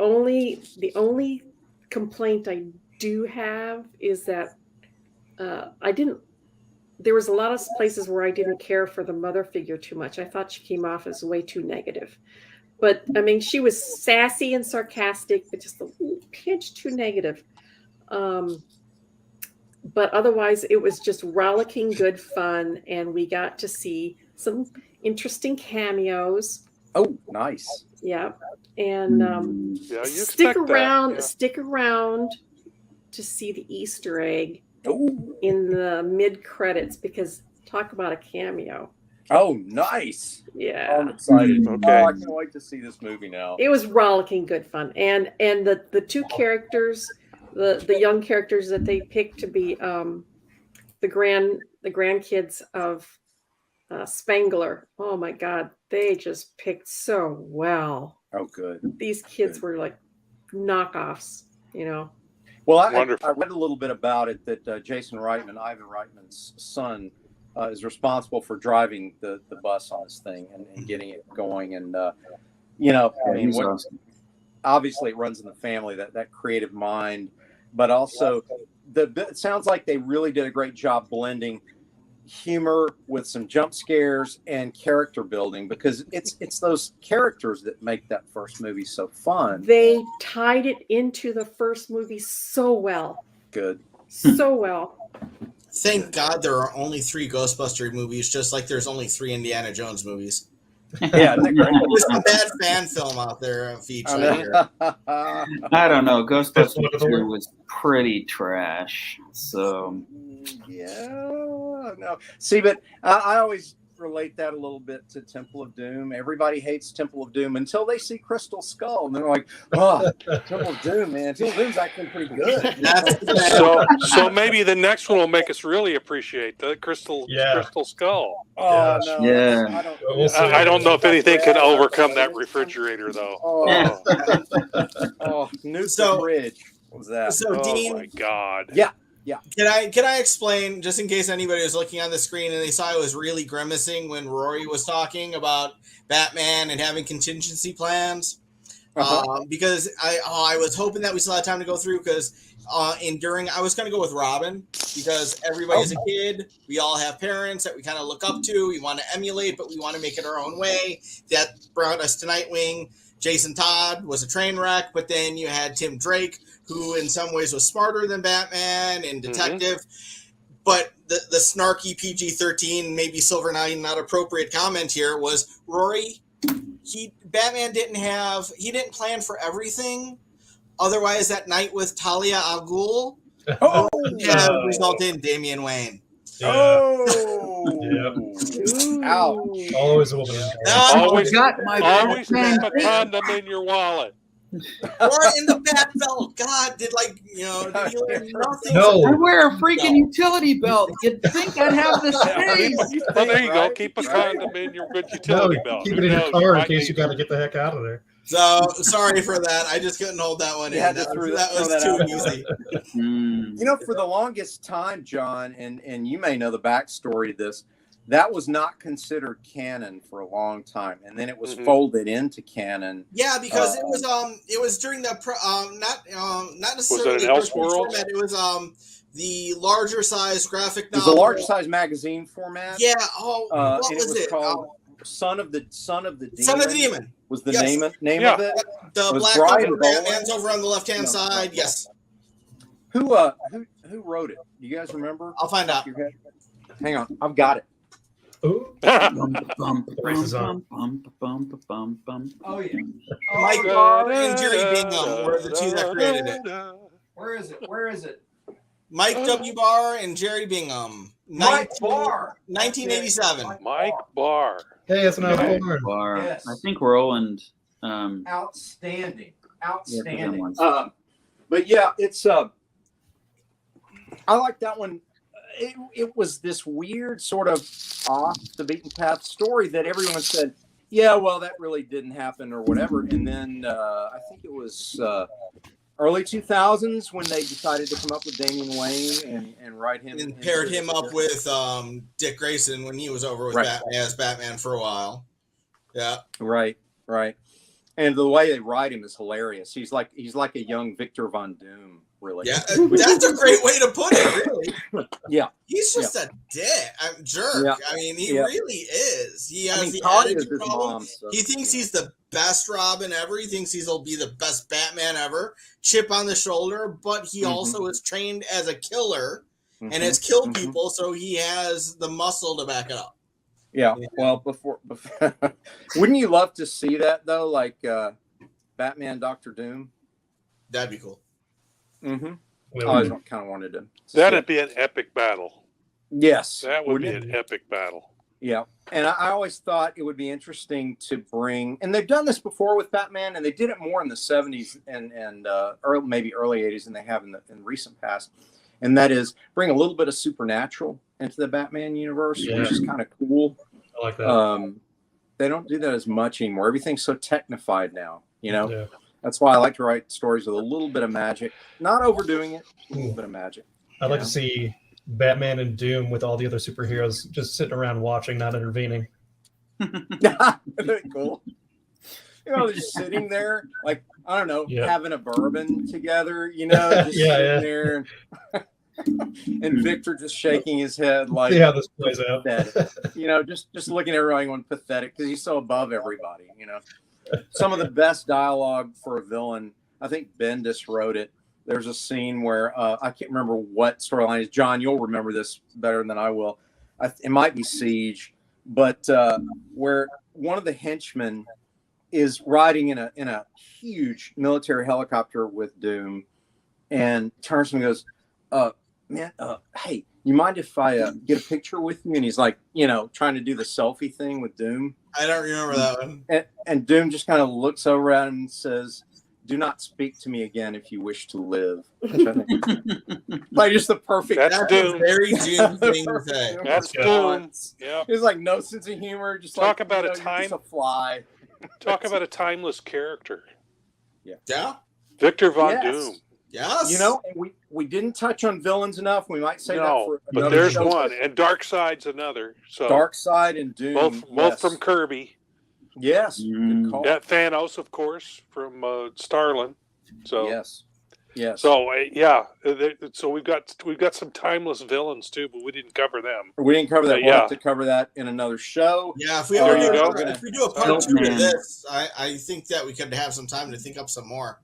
only complaint I do have is that there was a lot of places where I didn't care for the mother figure too much. I thought she came off as way too negative. But I mean, she was sassy and sarcastic, but just a pinch too negative. But otherwise, it was just rollicking good fun, and we got to see some interesting cameos. Oh, nice. Yeah, and stick around to see the Easter egg in the mid credits, because talk about a cameo. Oh, nice. Yeah, I'm excited. Okay. I can't wait to see this movie now. It was rollicking good fun, and the two characters, the young characters that they picked to be the grandkids of Spangler. Oh my God, they just picked so well. Oh, good. These kids were like knockoffs, Well, I read a little bit about it that Jason Reitman, Ivan Reitman's son, is responsible for driving the bus on this thing and getting it going. And, obviously it runs in the family, that creative mind, but also it sounds like they really did a great job blending humor with some jump scares and character building, because it's those characters that make that first movie so fun. They tied it into the first movie so well. Good. So well. Thank God there are only 3 Ghostbuster movies, just like there's only 3 Indiana Jones movies. Yeah, there's a bad fan film out there of each other. I don't know. Ghostbusters 2 was pretty trash. So yeah, no. See, but I always relate that a little bit to Temple of Doom. Everybody hates Temple of Doom until they see Crystal Skull, and they're like, "Oh, Temple of Doom, man! Temple of Doom's actually pretty good." So maybe the next one will make us really appreciate the Crystal Skull. Oh no! Yeah. I don't know if anything can overcome that refrigerator, though. Newton Bridge. What was that? So, Dean, my God. Yeah. Can I explain, just in case anybody was looking on the screen and they saw I was really grimacing when Rory was talking about Batman and having contingency plans? because I was hoping that we still had time to go through because I was going to go with Robin because everybody's a kid. We all have parents that we kind of look up to. We want to emulate, but we want to make it our own way. That brought us to Nightwing. Jason Todd was a train wreck, but then you had Tim Drake, who in some ways was smarter than Batman and Detective. But the snarky PG-13, maybe Silverline, not appropriate comment here was Rory. Batman didn't plan for everything. Otherwise, that night with Talia al Ghul resulted in Damian Wayne. Yeah. Ouch. Always a woman. Always got a condom in your wallet. Or in the bat belt. God, did he learn nothing? No. I wear a freaking utility belt. You'd think I'd have the space. Well, there you go. Keep a condom in your good utility belt. Keep it in your car in case you got to get the heck out of there. So sorry for that. I just couldn't hold that one in. That was too easy. For the longest time, John, and you may know the backstory to this, that was not considered canon for a long time, and then it was folded into canon. Yeah, because it was during the not necessarily was it an Elseworlds? Format. It was the larger size graphic novel. It was a larger size magazine format. Yeah. What was it? Called Son of the Demon. Son of the Demon was the name of it. The was black Brian cover Batman's over on the left hand side. Yes. Who wrote it? Do you guys remember? I'll find out. Hang on, I've got it. Ooh. Oh yeah. Mike Barr and Jerry Bingham were the two that created it. Where is it? Mike W. Barr and Jerry Bingham. Mike Barr. 1987. Mike Barr. Hey, it's not Barr. Yes. I think Roland. Outstanding. But yeah, it's I like that one. It was this weird sort of off the beaten path story that everyone said, yeah, well, that really didn't happen or whatever. And then I think it was early 2000s when they decided to come up with Damian Wayne and write him. And paired him up with Dick Grayson when he was over with Batman for a while. Yeah. Right. And the way they write him is hilarious. He's like a young Victor Von Doom, really. Yeah, that's a great way to put it, really. Yeah. He's just a jerk. Yeah. I mean, he really is. He has the Talia is attitude his problem. mom, so, he thinks he's the best Robin ever. He thinks he'll be the best Batman ever. Chip on the shoulder, but he also is trained as a killer and has killed people, so he has the muscle to back it up. Yeah. Well, before wouldn't you love to see that though, like Batman, Dr. Doom? That'd be cool. Mm-hmm. I kind of wanted to. That'd be an epic battle. Yes, that would be an epic battle. Yeah, and I always thought it would be interesting to bring, and they've done this before with Batman, and they did it more in the 70s and maybe early 80s than they have in recent past. And that is bring a little bit of supernatural into the Batman universe, which is kind of cool. I like that. They don't do that as much anymore. Everything's so technified now, That's why I like to write stories with a little bit of magic, not overdoing it, a little bit of magic. I'd like to see Batman and Doom with all the other superheroes just sitting around watching, not intervening. Cool. Just sitting there, like, I don't know, having a bourbon together, just sitting there. And Victor just shaking his head like, this plays out. just looking at everyone pathetic because he's so above everybody, Some of the best dialogue for a villain, I think Bendis wrote it. There's a scene where I can't remember what storyline is. John, you'll remember this better than I will. It might be Siege, but where one of the henchmen is riding in a huge military helicopter with Doom, and turns to him and goes, "Man, hey, you mind if I get a picture with you?" And he's like, trying to do the selfie thing with Doom. I don't remember that one. And Doom just kind of looks over at him and says, "Do not speak to me again if you wish to live." Like just the perfect. That's Doom. Very Doom thing to say. That's Doom. Yeah. There's like no sense of humor. Just talk like, about a you're time. just a fly. Talk about a timeless character. Yeah. Victor Von Doom. Yes. We didn't touch on villains enough. We might say that for but there's show. One, and Darkseid's another. So Darkseid and Doom, both from Kirby. Yes, good call. Yeah, Thanos, of course, from Starlin. So yes. So so we've got some timeless villains too, but we didn't cover them. We didn't cover that. We'll have to cover that in another show. Yeah, if we if we do a part 2 to this, I think that we could have some time to think up some more.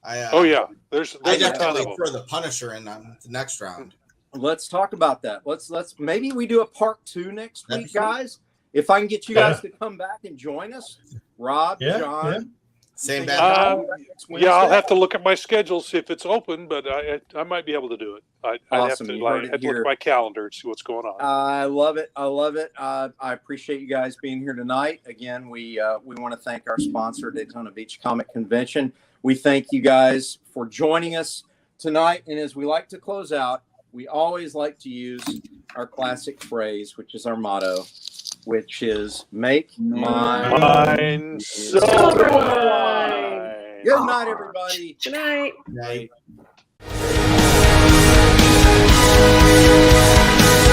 There's I a ton of definitely them. throw the Punisher in on the next round. Let's talk about that. Let's maybe we do a part 2 next week, guys. If I can get you guys to come back and join us, Rob, John. Same bad. I'll have to look at my schedule, see if it's open, but I might be able to do it. I'd have to look at my calendar and see what's going on. I love it. I appreciate you guys being here tonight. Again, we want to thank our sponsor, Daytona Beach Comic Convention. We thank you guys for joining us tonight. And as we like to close out, we always like to use our classic phrase, which is our motto, which is make mine Silverline. Good night, everybody. Good night. Night.